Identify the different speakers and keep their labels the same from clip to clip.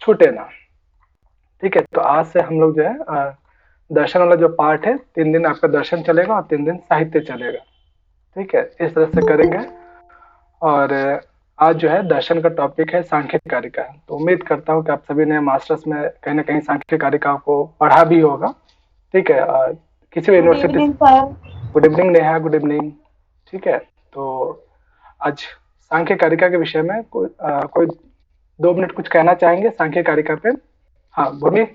Speaker 1: छूटे ना। ठीक है, तो आज से हम लोग जो है दर्शन वाला जो पार्ट है, 3 दिन आपका दर्शन चलेगा और 3 दिन साहित्य चलेगा। ठीक है, इस तरह से करेंगे। और आज जो है दर्शन का टॉपिक है सांख्य कारिका। तो उम्मीद करता हूँ कि आप सभी ने मास्टर्स में कहीं ना कहीं सांख्य कारिका को पढ़ा भी होगा। ठीक है, किसी भी
Speaker 2: good
Speaker 1: university.
Speaker 2: Evening sir.
Speaker 1: Good evening Neha, good evening. ठीक है, तो आज सांख्य कारिका के विषय में कोई 2 मिनट कुछ कहना चाहेंगे सांख्य कारिका पे? हाँ भूमि,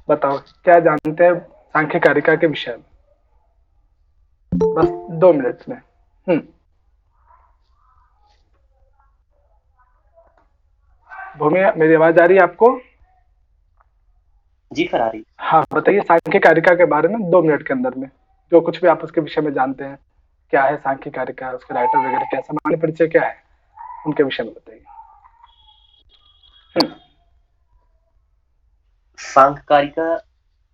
Speaker 1: बताओ क्या जानते हैं सांख्य कारिका के विषय में, बस 2 मिनट में। भूमि, मेरी आवाज आ रही है आपको?
Speaker 3: जी फरारी।
Speaker 1: हाँ बताइए सांख्य कारिका के बारे में 2 मिनट के अंदर में, जो कुछ भी आप उसके विषय में जानते हैं। क्या है सांख्य कारिका, उसके राइटर वगैरह क्या, सामान्य परिचय क्या है, उनके विषय में बताइए।
Speaker 3: सांख्य कारिका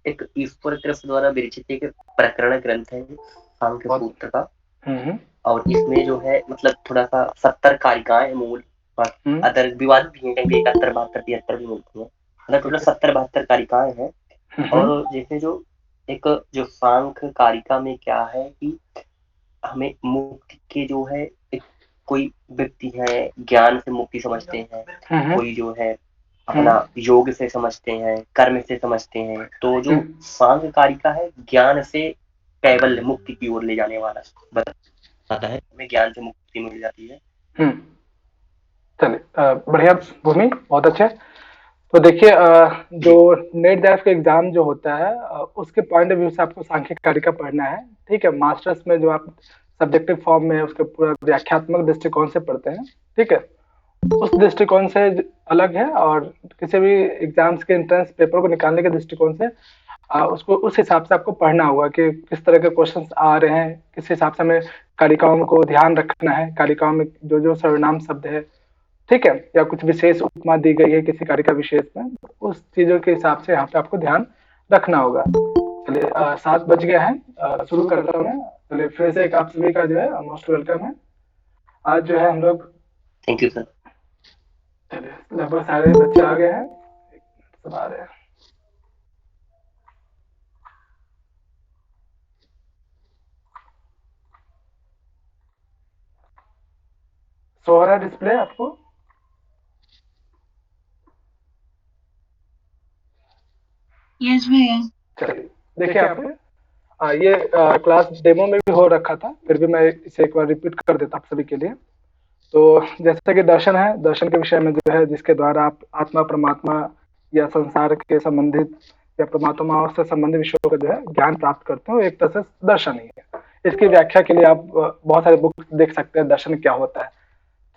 Speaker 3: एक ईश्वर कृष्ण द्वारा विरचित एक प्रकरण ग्रंथ है सांख्य सूत्र का। और इसमें जो है मतलब थोड़ा सा 70 कारिकाएं हैं मूल, अदर विवाद भी हैं, कहीं 71 72 73 भी मिलती है, मतलब टोटल 70 72 कारिकाएं हैं। और जैसे जो एक जो सांख्य कारिका में क्या है कि हमें मुक्ति के जो है एक कोई व्यक्ति है ज्ञान से मुक्ति समझते हैं, कोई जो है अपना योग से समझते हैं, कर्म से समझते हैं। तो जो सांख्य कारिका है ज्ञान से कैवल्य मुक्ति की ओर ले जाने वाला बताता है, हमें ज्ञान से मुक्ति मिल जाती है।
Speaker 1: चलिए बढ़िया भूमि, बहुत अच्छे। तो देखिए जो नेट दैट का एग्जाम जो होता है उसके पॉइंट ऑफ व्यू से आपको सांख्यिक कारिका पढ़ना है। ठीक है, मास्टर्स में जो आप सब्जेक्टिव फॉर्म में उसके पूरा व्याख्यात्मक दृष्टिकोण से पढ़ते हैं। ठीक है, उस दृष्टिकोण से अलग है, और किसी भी एग्जाम्स के एंट्रेंस पेपर को निकालने के दृष्टिकोण से उसको उस हिसाब से आपको पढ़ना होगा कि किस तरह के क्वेश्चंस आ रहे हैं, किस हिसाब से हमें कारिकाओं को ध्यान रखना है, कारिकाओं में जो जो सर्वनाम शब्द है, ठीक है, या कुछ विशेष उपमा दी गई है किसी कार्य का विशेष में, उस चीजों के हिसाब से यहाँ पे आपको ध्यान रखना होगा। चलिए 7 बज गया है, शुरू करता हूँ मैं। चलिए फिर से एक आप सभी का जो है मोस्ट वेलकम है। आज जो है हम लोग,
Speaker 3: थैंक यू सर।
Speaker 1: चलिए लगभग सारे बच्चे आ गए हैं, सब आ रहे हैं। सो रहा है डिस्प्ले आपको?
Speaker 2: यस भैया।
Speaker 1: चलिए देखिए आप ये क्लास डेमो में भी हो रखा था, फिर भी मैं इसे एक बार रिपीट कर देता हूँ सभी के लिए। तो जैसा कि दर्शन है, दर्शन के विषय में जो है जिसके द्वारा आप आत्मा परमात्मा या संसार के संबंधित या परमात्मा से संबंधित विषयों का जो है ज्ञान प्राप्त करते हो, एक तरह से दर्शन ही है। इसकी व्याख्या के लिए आप बहुत सारे बुक देख सकते हैं दर्शन क्या होता है।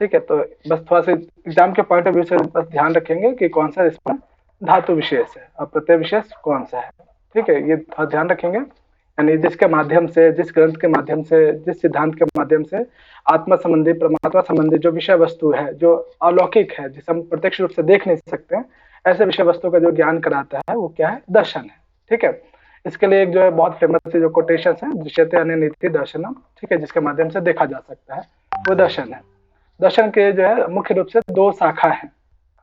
Speaker 1: ठीक है, तो बस थोड़ा सा एग्जाम के पॉइंट ऑफ व्यू से बस ध्यान रखेंगे कि कौन सा इसमें धातु विशेष है और प्रत्यय विशेष कौन सा है। ठीक है, ये थोड़ा ध्यान रखेंगे। यानी जिसके माध्यम से, जिस ग्रंथ के माध्यम से, जिस सिद्धांत के माध्यम से आत्मा संबंधी परमात्मा संबंधी जो विषय वस्तु है, जो अलौकिक है, जिसे हम प्रत्यक्ष रूप से देख नहीं सकते हैं, ऐसे विषय वस्तु का जो ज्ञान कराता है वो क्या है? दर्शन है। ठीक है, इसके लिए एक जो है बहुत फेमस जो कोटेशन है, दृश्यते अनिति दर्शनम, ठीक है, जिसके माध्यम से देखा जा सकता है, वो दर्शन है। दर्शन के जो है मुख्य रूप से 2 शाखा है।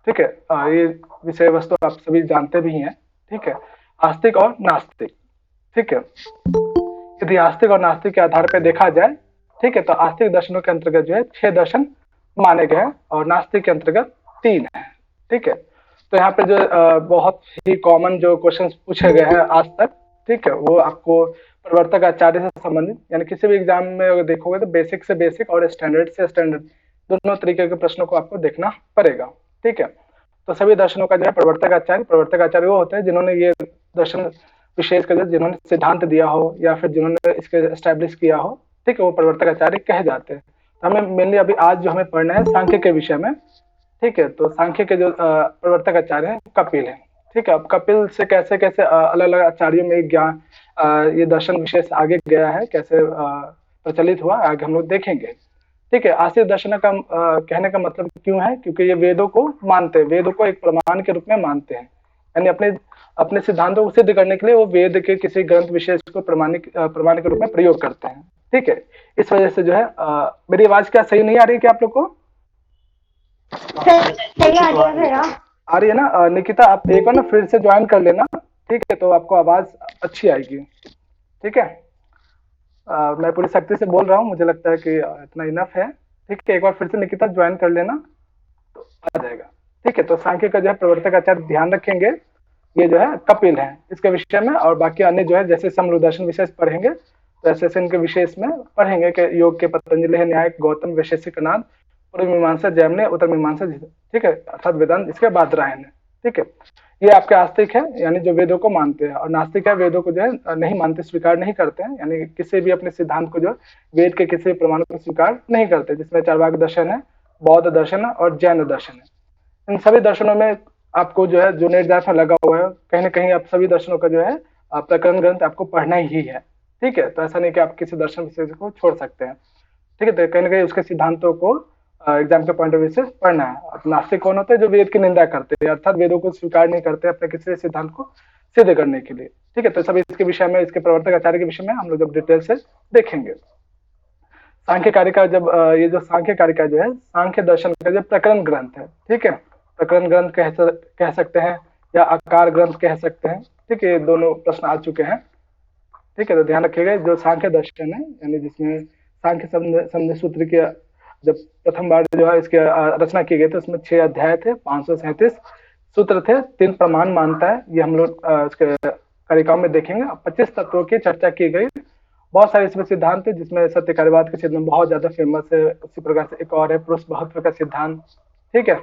Speaker 1: ठीक है, ये विषय वस्तु आप सभी जानते भी हैं। ठीक है, आस्तिक और नास्तिक। ठीक है, यदि आस्तिक और नास्तिक के आधार पर देखा जाए, ठीक है, तो आस्तिक दर्शनों के अंतर्गत जो है 6 दर्शन माने गए हैं और नास्तिक के अंतर्गत 3 है। ठीक है, तो यहाँ पे जो बहुत ही कॉमन जो क्वेश्चन पूछे गए हैं आज तक, ठीक है, वो आपको प्रवर्तक आचार्य से संबंधित, यानी किसी भी एग्जाम में अगर देखोगे तो बेसिक से बेसिक और स्टैंडर्ड से स्टैंडर्ड दोनों तरीके के प्रश्नों को आपको देखना पड़ेगा। ठीक है, तो सभी दर्शनों का जो है प्रवर्तक आचार्य वो होते हैं जिन्होंने ये दर्शन विशेष कर जिन्होंने सिद्धांत दिया हो या फिर जिन्होंने इसके एस्टेब्लिश किया हो, ठीक है, वो प्रवर्तक आचार्य कहे जाते हैं। तो हमें मेनली अभी आज जो हमें पढ़ना है सांख्य के विषय में। ठीक है, तो सांख्य के जो प्रवर्तक आचार्य हैं कपिल है। ठीक है, अब कपिल से कैसे कैसे अलग अलग आचार्यों में ज्ञान ये दर्शन विशेष आगे गया है, कैसे प्रचलित हुआ, आगे हम लोग देखेंगे। ठीक है, आस्तिक दर्शन का कहने का मतलब क्यों है? क्योंकि ये वेदों को मानते हैं, वेदों को एक प्रमाण के रूप में मानते हैं, यानी अपने अपने सिद्धांतों को सिद्ध करने के लिए वो वेद के किसी ग्रंथ विशेष को प्रमाण के रूप में प्रयोग करते हैं। ठीक है, इस वजह से जो है मेरी आवाज क्या सही नहीं आ रही क्या आप लोग को?
Speaker 2: सही आ रही है भैया।
Speaker 1: आ रही है ना? निकिता आप एक बार ना फिर से ज्वाइन कर लेना, ठीक है? तो आपको आवाज अच्छी आएगी, ठीक है? मैं पूरी शक्ति से बोल रहा हूँ, मुझे लगता है कि इतना इनफ है, ठीक है? एक बार फिर से निकिता ज्वाइन कर लेना तो आ जाएगा, ठीक है? तो सांख्य का जो है प्रवर्तक आचार्य ध्यान रखेंगे, ये जो है कपिल है इसके विषय में, और बाकी अन्य जो है जैसे समृदर्शन विशेष पढ़ेंगे तो ऐसे ऐसे इनके विशेष में पढ़ेंगे कि योग के पतंजलि है, न्याय गौतम वैशेषिक नाद, पूर्व मीमांसा जैमिनी, उत्तर मीमांसा, ठीक है? अर्थात वेदांत, इसके बाद रायन है, ठीक है? ये आपके आस्तिक है, यानी जो वेदों को मानते हैं, और नास्तिक है, वेदों को जो है नहीं मानते, स्वीकार नहीं करते हैं, यानी किसी भी अपने सिद्धांत को जो वेद के किसी प्रमाण को स्वीकार नहीं करते, जिसमें चार्वाक दर्शन है, बौद्ध दर्शन है और जैन दर्शन है। इन सभी दर्शनों में आपको जो है जो निर्देश में लगा हुआ है, कहीं ना कहीं आप सभी दर्शनों का जो है प्रकरण ग्रंथ आपको पढ़ना ही है, ठीक है? तो ऐसा नहीं कि आप किसी दर्शन विशेष को छोड़ सकते हैं, ठीक है? तो कहीं ना कहीं उसके सिद्धांतों को एग्जाम के पॉइंट ऑफ व्यू से पढ़ना है। अब नास्तिक कौन होते हैं? जो वेद की निंदा करते हैं, अर्थात वेदों को स्वीकार नहीं करते अपने किसी सिद्धांत को सिद्ध करने के लिए, ठीक है? तो सभी इसके विषय में, इसके प्रवर्तक आचार्य के विषय में हम लोग जब डिटेल से देखेंगे। सांख्य कारिका, जब ये जो सांख्य कारिका जो है सांख्य दर्शन का जो प्रकरण ग्रंथ है, ठीक है? प्रकरण ग्रंथ कह सकते हैं या आकार ग्रंथ कह सकते हैं, ठीक है? ये दोनों प्रश्न आ चुके हैं, ठीक है? तो ध्यान रखिएगा, जो सांख्य दर्शन है, यानी जिसमें सांख्य समझ सूत्र के जब प्रथम बार जो है इसके रचना की गई थी, उसमें 6 अध्याय थे, 537 सूत्र थे, 3 प्रमाण मानता है, ये हम लोग इसके कारिकाओं में देखेंगे। 25 तत्वों की चर्चा की गई, बहुत सारे इसमें सिद्धांत है, जिसमें सत्य कार्यवाद के क्षेत्र में बहुत ज्यादा फेमस है। उसी प्रकार से एक और है पुरुष बहुत्व का सिद्धांत, ठीक है?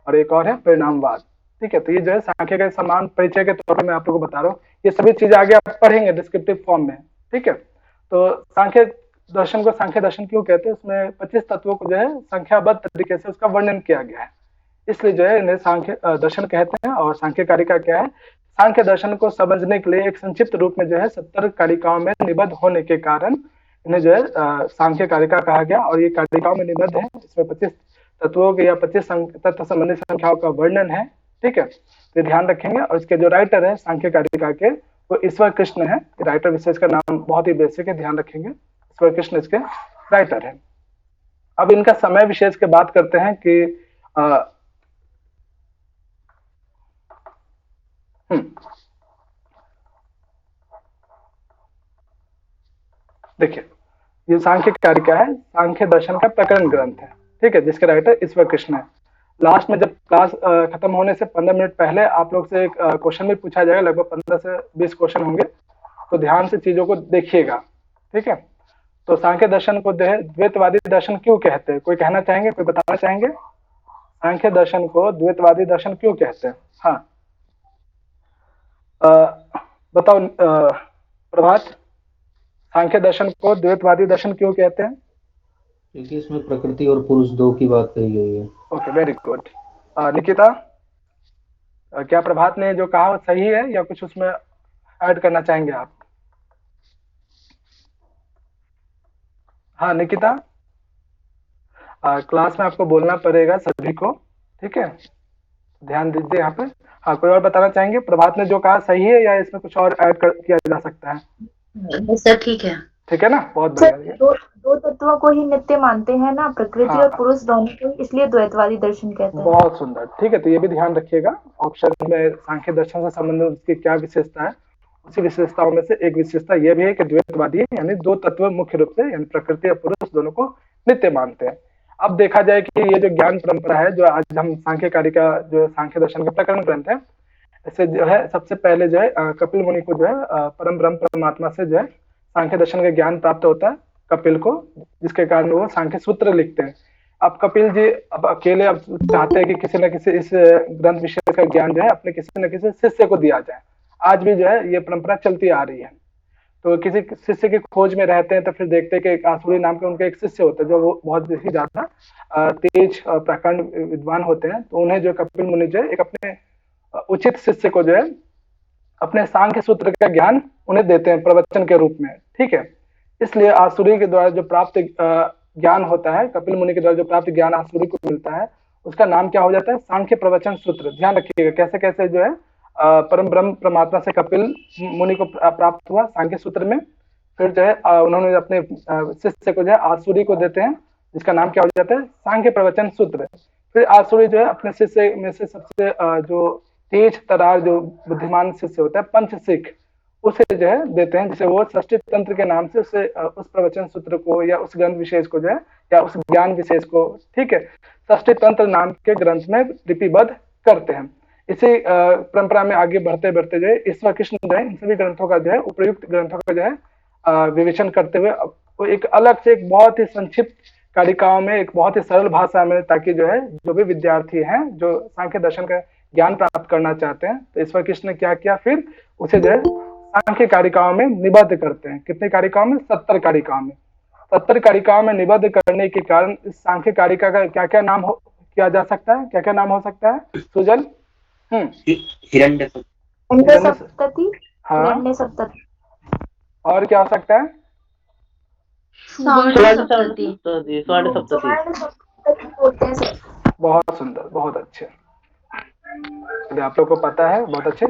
Speaker 1: और एक और है परिणामवाद, ठीक है? तो ये जो है सांख्य का समान परिचय के तौर पर मैं आप लोगों को बता रहा हूँ, ये सभी चीजें आगे आप पढ़ेंगे डिस्क्रिप्टिव फॉर्म में, ठीक है? तो सांख्य दर्शन को सांख्य दर्शन क्यों कहते हैं? उसमें 25 तत्वों को जो है संख्याबद्ध तरीके से उसका वर्णन किया गया है, इसलिए जो है इन्हें सांख्य दर्शन कहते हैं। और सांख्य कारिका क्या है? सांख्य दर्शन को समझने के लिए एक संक्षिप्त रूप में जो है 70 कारिकाओं में निबद्ध होने के कारण इन्हें जो है सांख्य कारिका कहा गया, और ये कारिकाओं में निबद्ध है। इसमें 25 तत्वों के या 25 तत्व संबंधी संख्याओं का वर्णन है, ठीक है? तो ध्यान रखेंगे। और इसके जो राइटर है सांख्य कारिका के, वो ईश्वर कृष्ण है। राइटर विशेष का नाम बहुत ही बेसिक है, ध्यान रखेंगे, ईश्वर कृष्ण इसके राइटर है। अब इनका समय विशेष के बात करते हैं कि देखिए, ये सांख्य कारिका है, सांख्य दर्शन का प्रकरण ग्रंथ है, ठीक है? जिसके राइटर ईश्वर कृष्ण है। लास्ट में जब क्लास खत्म होने से 15 मिनट पहले आप लोग से एक क्वेश्चन भी पूछा जाएगा, लगभग 15 से 20 क्वेश्चन होंगे, तो ध्यान से चीजों को देखिएगा, ठीक है? तो सांख्य दर्शन को द्वैतवादी दर्शन क्यों कहते हैं? कोई कहना चाहेंगे, कोई बताना चाहेंगे? सांख्य दर्शन को द्वैतवादी दर्शन क्यों कहते हैं? हाँ, बताओ प्रभात, सांख्य दर्शन को द्वैतवादी दर्शन क्यों कहते हैं?
Speaker 4: क्योंकि इसमें प्रकृति और पुरुष दो की बात कही गई है।
Speaker 1: Okay, very good. निकिता, क्या प्रभात ने जो कहा वो सही है या कुछ उसमें ऐड करना चाहेंगे आप? हाँ निकिता, क्लास में आपको बोलना पड़ेगा सभी को, ठीक है? ध्यान दीजिए यहाँ पे। हाँ, कोई और बताना चाहेंगे? प्रभात ने जो कहा सही है या इसमें कुछ और ऐड किया जा सकता है?
Speaker 2: सर ठीक है,
Speaker 1: ठीक है ना, बहुत
Speaker 5: सर
Speaker 1: बढ़िया।
Speaker 5: दो तत्वों को ही नित्य मानते हैं ना, प्रकृति
Speaker 1: हाँ,
Speaker 5: और पुरुष दोनों को, इसलिए द्वैतवादी दर्शन कहते हैं।
Speaker 1: बहुत सुंदर, ठीक है? तो ये भी ध्यान रखिएगा, ऑप्शन में सांख्य दर्शन से संबंधित उसकी क्या विशेषता है, उसी विशेषताओं में से एक विशेषता ये भी है कि द्वैतवादी यानी दो तत्व मुख्य रूप से, यानी प्रकृति और पुरुष दोनों को नित्य मानते हैं। अब देखा जाए कि ये जो ज्ञान परंपरा है, जो आज हम सांख्य कारिका जो सांख्य दर्शन का प्रकरण ग्रंथ है, इससे जो है सबसे पहले जो है कपिल मुनि को जो है परम ब्रह्म परमात्मा से जो है सांख्य दर्शन का ज्ञान प्राप्त होता है कपिल को, जिसके कारण वो सांख्य सूत्र लिखते हैं। अब कपिल जी अब अकेले अब चाहते हैं कि किसी न किसी इस ग्रंथ विषय का ज्ञान जो है अपने किसी न किसी शिष्य को दिया जाए। आज भी जो है ये परंपरा चलती आ रही है। तो किसी शिष्य की खोज में रहते हैं, तो फिर देखते हैं कि एक आसुरी नाम के उनके एक शिष्य होते हैं, जो वो बहुत ही ज्यादा तेज प्रकांड विद्वान होते हैं। तो उन्हें जो कपिल मुनि जो है एक अपने उचित शिष्य को जो है अपने सांख्य सूत्र का ज्ञान उन्हें देते हैं प्रवचन के रूप में, ठीक है? इसलिए आसुरी के द्वारा जो प्राप्त ज्ञान होता है, कपिल मुनि के द्वारा जो प्राप्त ज्ञान आसुरी को मिलता है, उसका नाम क्या हो जाता है? सांख्य प्रवचन सूत्र। ध्यान रखिएगा कैसे कैसे जो है परम ब्रह्म परमात्मा से कपिल मुनि को प्राप्त हुआ सांख्य सूत्र में। फिर जो है उन्होंने अपने शिष्य को जो है आसुरी को देते हैं, जिसका नाम क्या हो जाता है? सांख्य प्रवचन सूत्र। फिर आसुरी जो है अपने शिष्य में से सबसे जो तेज तरार जो बुद्धिमान शिष्य होता है पंचशिख, उसे जो है देते हैं, जिसे वो षष्ठी तंत्र के नाम से उसे उस प्रवचन सूत्र को या उस ग्रंथ विशेष को जो है या उस ज्ञान विशेष को, ठीक है, षष्ठी तंत्र नाम के ग्रंथ में लिपिबद्ध करते हैं। इसी परंपरा में आगे बढ़ते बढ़ते जो है ईश्वर कृष्ण जो है इन सभी ग्रंथों का जो है उपयुक्त ग्रंथों का जो है विवेचन करते हुए वो एक अलग से एक बहुत ही संक्षिप्त कारिकाओं में एक बहुत ही सरल भाषा में, ताकि जो है जो भी विद्यार्थी हैं जो सांख्य दर्शन का ज्ञान प्राप्त करना चाहते हैं, तो ईश्वर कृष्ण ने क्या किया, फिर उसे जो है सांख्य कारिकाओं में निबद्ध करते हैं। कितने कारिकाओं में? 70 कारिकाओं में। 70 कारिकाओं में निबद्ध करने के कारण इस सांख्य कारिका का क्या क्या नाम किया जा सकता है? क्या क्या नाम हो सकता है सुजल?
Speaker 3: हिरण्य
Speaker 5: सप्तति,
Speaker 1: हाँ,
Speaker 5: हिरण्य सप्तति,
Speaker 1: और क्या हो सकता है?
Speaker 2: स्वर्ण सप्तति।
Speaker 5: स्वर्ण सप्तति बोलते हैं सर।
Speaker 1: बहुत सुंदर, बहुत अच्छे, चलिए आप लोग को पता है, बहुत अच्छे।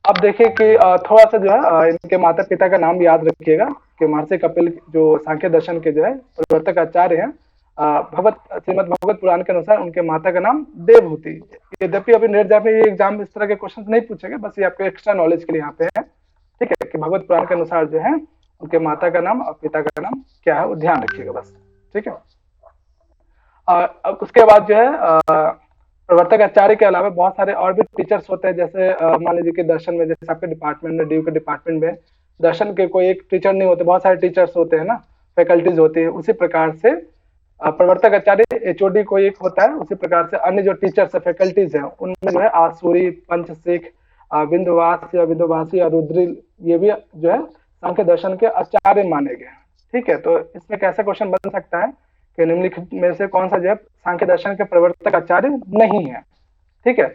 Speaker 1: अब देखिए कि थोड़ा सा जो है इनके माता पिता का नाम याद रखिएगा कि महर्षि कपिल जो सांख्य दर्शन के जो है प्रवर्तक आचार्य हैं, श्रीमद् भगवत पुराण के अनुसार उनके माता का नाम देवहूति। यद्यपि अभी नेट में ये एग्जाम इस तरह के क्वेश्चन नहीं पूछेंगे, बस ये आपके एक्स्ट्रा नॉलेज के लिए यहाँ पे है, ठीक है, कि भगवत पुराण के अनुसार जो है उनके माता का नाम और पिता का नाम क्या है वो ध्यान रखिएगा बस, ठीक है। अब उसके बाद जो है प्रवर्तक आचार्य के अलावा बहुत सारे और भी टीचर्स होते हैं, जैसे मान लीजिए कि दर्शन में जैसे आपके डिपार्टमेंट में, ड्यू के डिपार्टमेंट में दर्शन के कोई एक टीचर नहीं होते, बहुत सारे टीचर्स होते हैं ना, फैकल्टीज होती है। उसी प्रकार से प्रवर्तक आचार्य एचओडी कोई एक होता है, उसी प्रकार से अन्य जो टीचर्स है, फैकल्टीज हैं, उनमें जो है आसुरी, पंचशिख, बिंदुवास या विंध्यवासी या रुद्रिल, ये भी जो है सांख्य दर्शन के आचार्य माने गए, ठीक है। तो इसमें कैसा क्वेश्चन बन सकता है कि निम्नलिखित में से कौन सा जो है सांख्य दर्शन के प्रवर्तक आचार्य नहीं है, ठीक है।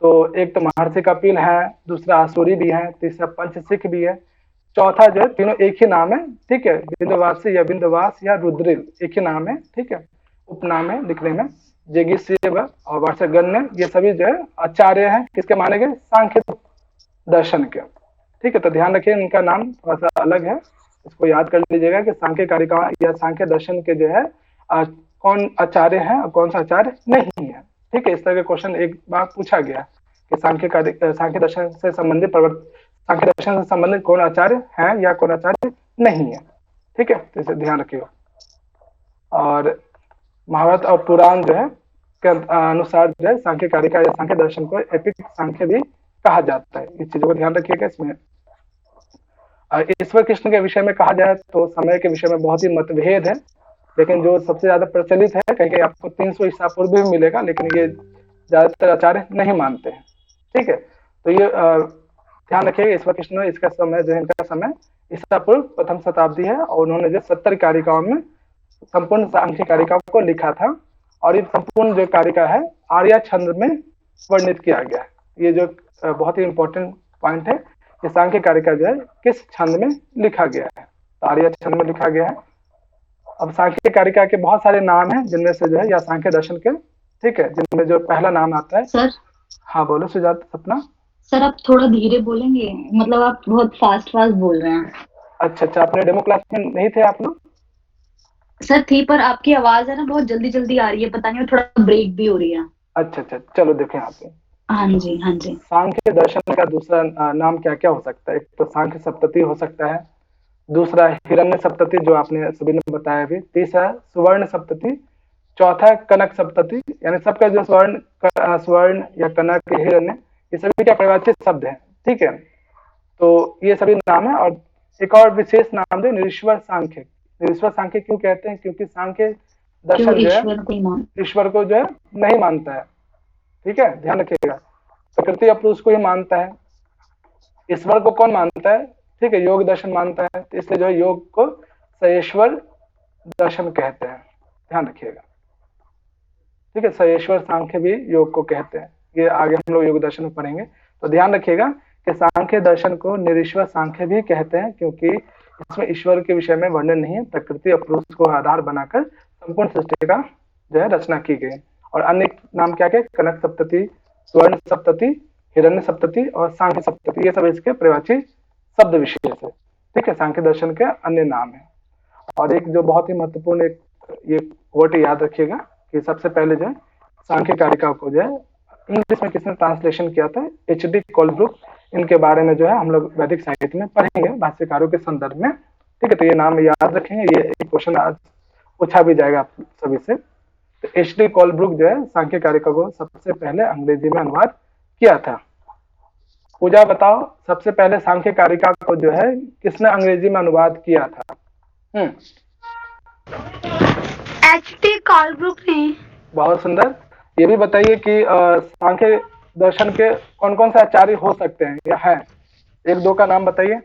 Speaker 1: तो एक तो महर्षि कपिल है, दूसरा आसुरी भी है, तीसरा पंचशिख भी है, चौथा जो है तीनों एक ही नाम है, ठीक है, बिंदुवासी या बिंदुवास या रुद्रिल एक ही नाम है, ठीक है, उपनाम है लिखने में। जेगिसेव और वार्षगण्य ये सभी जो है आचार्य हैं, किसके माने गए? सांख्य दर्शन के, ठीक है। तो ध्यान रखिए इनका नाम थोड़ा सा अलग है, इसको याद कर लीजिएगा कि सांख्य कारिका या सांख्य दर्शन के जो है कौन आचार्य है और कौन सा आचार्य नहीं है, ठीक है। इस तरह का क्वेश्चन एक बार पूछा गया कि सांख्य दर्शन से संबंधित सांख्य दर्शन से संबंधित कौन आचार्य है या कौन आचार्य नहीं है, ठीक है। तो इसे ध्यान रखिएगा। और महाभारत और पुराण जो है के अनुसार जो है सांख्य कारिका या सांख्य दर्शन को एपिक सांख्य भी कहा जाता है, इस चीजों को ध्यान रखिएगा। इसमें ईश्वर कृष्ण के विषय में कहा जाए तो समय के विषय में बहुत ही मतभेद है, लेकिन जो सबसे ज्यादा प्रचलित है, कहीं आपको 300 ईसा पूर्व भी मिलेगा, लेकिन ये ज्यादातर आचार्य नहीं मानते हैं, ठीक है। तो ये ध्यान रखिएगा, ईश्वर कृष्ण इसका समय जो है इनका समय ईसा पूर्व प्रथम शताब्दी है, और उन्होंने जो 70 कारिकाओं में संपूर्ण सांख्य कारिकाओं को लिखा था, और ये संपूर्ण जो कारिका है आर्या छंद में वर्णित किया गया है। ये जो बहुत ही इंपॉर्टेंट पॉइंट है कि सांख्य कारिका जो है किस छंद में लिखा गया है, तो आर्या छंद में लिखा गया है। अब सांख्य कारिका के बहुत सारे नाम हैं, जिनमें से जो है या सांख्य दर्शन के, ठीक है, जिनमें जो पहला नाम आता है।
Speaker 2: सर
Speaker 1: हाँ बोलो सुजात सपना।
Speaker 2: सर आप थोड़ा धीरे बोलेंगे, मतलब आप बहुत फास्ट बोल रहे हैं।
Speaker 1: अच्छा, अपने डेमो क्लास में नहीं थे आप लोग?
Speaker 2: सर थी, पर आपकी आवाज है ना बहुत जल्दी जल्दी आ रही है, पता नहीं, थोड़ा ब्रेक भी हो रही है।
Speaker 1: अच्छा, चलो देखें यहाँ पे।
Speaker 2: हाँ जी, हाँ जी।
Speaker 1: सांख्य दर्शन का दूसरा नाम क्या क्या हो सकता है? एक तो सांख्य सप्तति हो सकता है, दूसरा हिरण्य सप्तति जो आपने सभी ने बताया भी, तीसरा सुवर्ण सप्तति, चौथा कनक सप्तति, यानी सबका जो स्वर्ण या कनक, हिरण्य, ये सभी क्या परिभाषित शब्द है, ठीक है। तो ये सभी नाम है। और एक और विशेष नाम जो निरीश्वर सांख्य। निरीश्वर सांख्य क्यों कहते हैं? क्योंकि सांख्य दर्शन जो है ईश्वर को जो है नहीं मानता है, ठीक है, ध्यान रखिएगा। प्रकृति या पुरुष को ही मानता है, ईश्वर को कौन मानता है? ठीक है, योग दर्शन मानता है, तो इसलिए जो है योग को सयेश्वर दर्शन कहते हैं, ध्यान रखिएगा, ठीक है। सयेश्वर सांख्य भी योग को कहते हैं, ये आगे हम लोग योग दर्शन में पढ़ेंगे। तो ध्यान रखिएगा कि सांख्य दर्शन को निरीश्वर सांख्य भी कहते हैं, क्योंकि इसमें ईश्वर के विषय में वर्णन नहीं है, प्रकृति और पुरुष को आधार बनाकर संपूर्ण सृष्टि का जो है रचना की गई। और अन्य नाम क्या क्या? कनक सप्तति, स्वर्ण सप्तति, हिरण्य सप्तति और सांख्य सप्तति, ये सब इसके परिभाषी शब्द विशेष है, ठीक है, सांख्य दर्शन के अन्य नाम है। और एक जो बहुत ही महत्वपूर्ण एक ये वर्ड याद रखिएगा कि सबसे पहले जो है सांख्य कारिका को जो है इंग्लिश में किसने ट्रांसलेशन किया था? एच.डी. कोलब्रुक। इनके बारे में जो है हम लोग वैदिक साहित्य में पढ़ेंगे भाष्यकारों के संदर्भ में। ठीक है, तो ये नाम याद रखेंगे, ये एक क्वेश्चन आज पूछा भी जाएगा आप सभी से। तो एच.डी. कोलब्रुक जो है सांख्य कारिका को सबसे पहले अंग्रेजी में अनुवाद किया था। पूजा बताओ, सबसे पहले सांख्य कारिका को जो है किसने अंग्रेजी में अनुवाद किया था?
Speaker 5: एच.डी. कोलब्रुक ने।
Speaker 1: बहुत सुंदर। ये भी बताइए कि सांख्य दर्शन के कौन कौन से आचार्य हो सकते हैं या है? एक दो का नाम बताइए।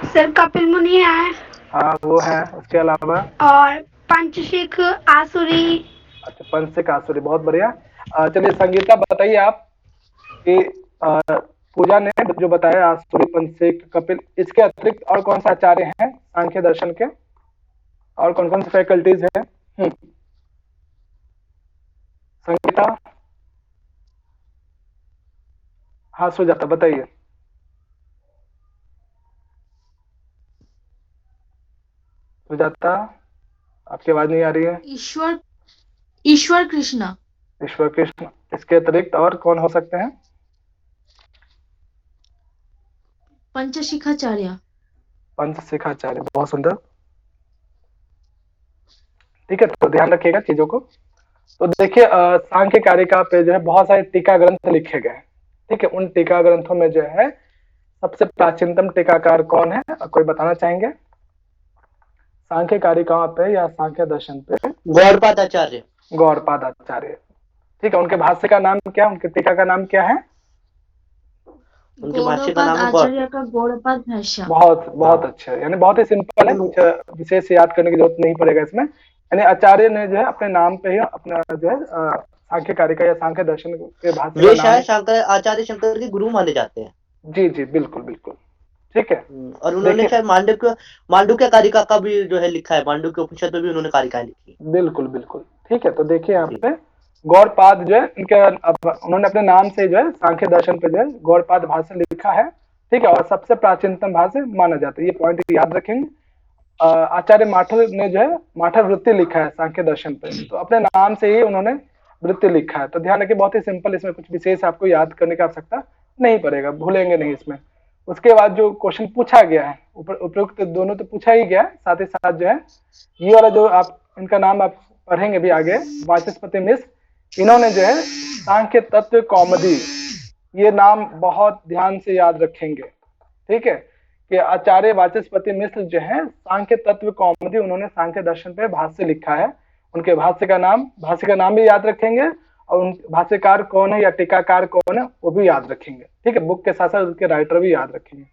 Speaker 5: सर कपिल मुनि है।
Speaker 1: हाँ वो है, उसके अलावा?
Speaker 5: और पंचशिख आसुरी।
Speaker 1: अच्छा, पंचशिख आसुरी, बहुत बढ़िया। चलिए संगीता बताइए आप कि पूजा ने जो बताया आसुरी, पंचशिख, कपिल, इसके अतिरिक्त और कौन सा आचार्य हैं सांख्य दर्शन के? और कौन कौन सी फैकल्टीज है? संगीता? हाँ सुजाता बताइए। सुजाता आपकी आवाज नहीं आ रही है।
Speaker 6: ईश्वर कृष्ण।
Speaker 1: ईश्वर कृष्ण। इसके अतिरिक्त और कौन हो सकते हैं?
Speaker 6: पंचशिखाचार्य।
Speaker 1: पंचशिखाचार्य, बहुत सुंदर। ठीक है, तो ध्यान रखिएगा चीजों को। तो देखिए सांख्य कारिका पे जो है बहुत सारे टीका ग्रंथ लिखे गए। ठीक है, उन टीका ग्रंथों में जो है सबसे प्राचीनतम टीकाकार कौन है, कोई बताना चाहेंगे? सांख्य कारिका पे या सांख्य दर्शन पे?
Speaker 3: गौड़पाद आचार्य।
Speaker 1: गौड़पाद आचार्य। ठीक है, उनके भाष्य का नाम क्या, उनके टीका का नाम क्या है?
Speaker 3: उनके भाष्य का नाम
Speaker 6: आचार्य का गौड़पाद भाष्य।
Speaker 1: बहुत बहुत अच्छा, यानी बहुत ही सिंपल है, कुछ विशेष याद करने की जरूरत नहीं पड़ेगा इसमें। यानी आचार्य ने जो है अपने नाम पे ही अपना जो है सांख्य कारिका या सांख्य दर्शन के भाष्य
Speaker 3: वे शायद शंकर आचार्य शंकर के गुरु माने जाते हैं।
Speaker 1: जी जी बिल्कुल बिल्कुल। ठीक है,
Speaker 3: और उन्होंने शायद मांडुक्य कारिका का भी जो है लिखा है, मांडुक्य उपनिषद में भी उन्होंने कारिका लिखी।
Speaker 1: बिल्कुल बिल्कुल। ठीक है, तो देखिए यहाँ पे गौड़पाद जो है इनके उन्होंने अपने नाम से जो है सांख्य दर्शन पे जो है गौड़पाद भाष्य लिखा है। ठीक है, और सबसे प्राचीनतम भाष्य माना जाता है, ये पॉइंट याद रखेंगे। आचार्य माठर ने जो है माठर वृत्ति लिखा है सांख्य दर्शन पे, तो अपने नाम से ही उन्होंने वृत्ति लिखा है। तो ध्यान रखिए, बहुत ही सिंपल, इसमें कुछ विशेष आपको याद करने की आवश्यकता नहीं पड़ेगा, भूलेंगे नहीं इसमें। उसके बाद जो क्वेश्चन पूछा गया है उपयुक्त दोनों तो पूछा ही गया, साथ ही साथ जो है ये वाला जो आप इनका नाम आप पढ़ेंगे भी आगे, वाचस्पति मिश्र, इन्होंने जो है सांख्य तत्व कौमुदी, ये नाम बहुत ध्यान से याद रखेंगे। ठीक है, कि आचार्य वाचस्पति मिश्र जो है सांख्य तत्व कौमुदी, उन्होंने सांख्य दर्शन पे भाष्य लिखा है। उनके भाष्य का नाम भी याद रखेंगे, और उन भाष्यकार कौन है या टीकाकार कौन है वो भी याद रखेंगे। ठीक है, बुक के साथ साथ उसके राइटर भी याद रखेंगे।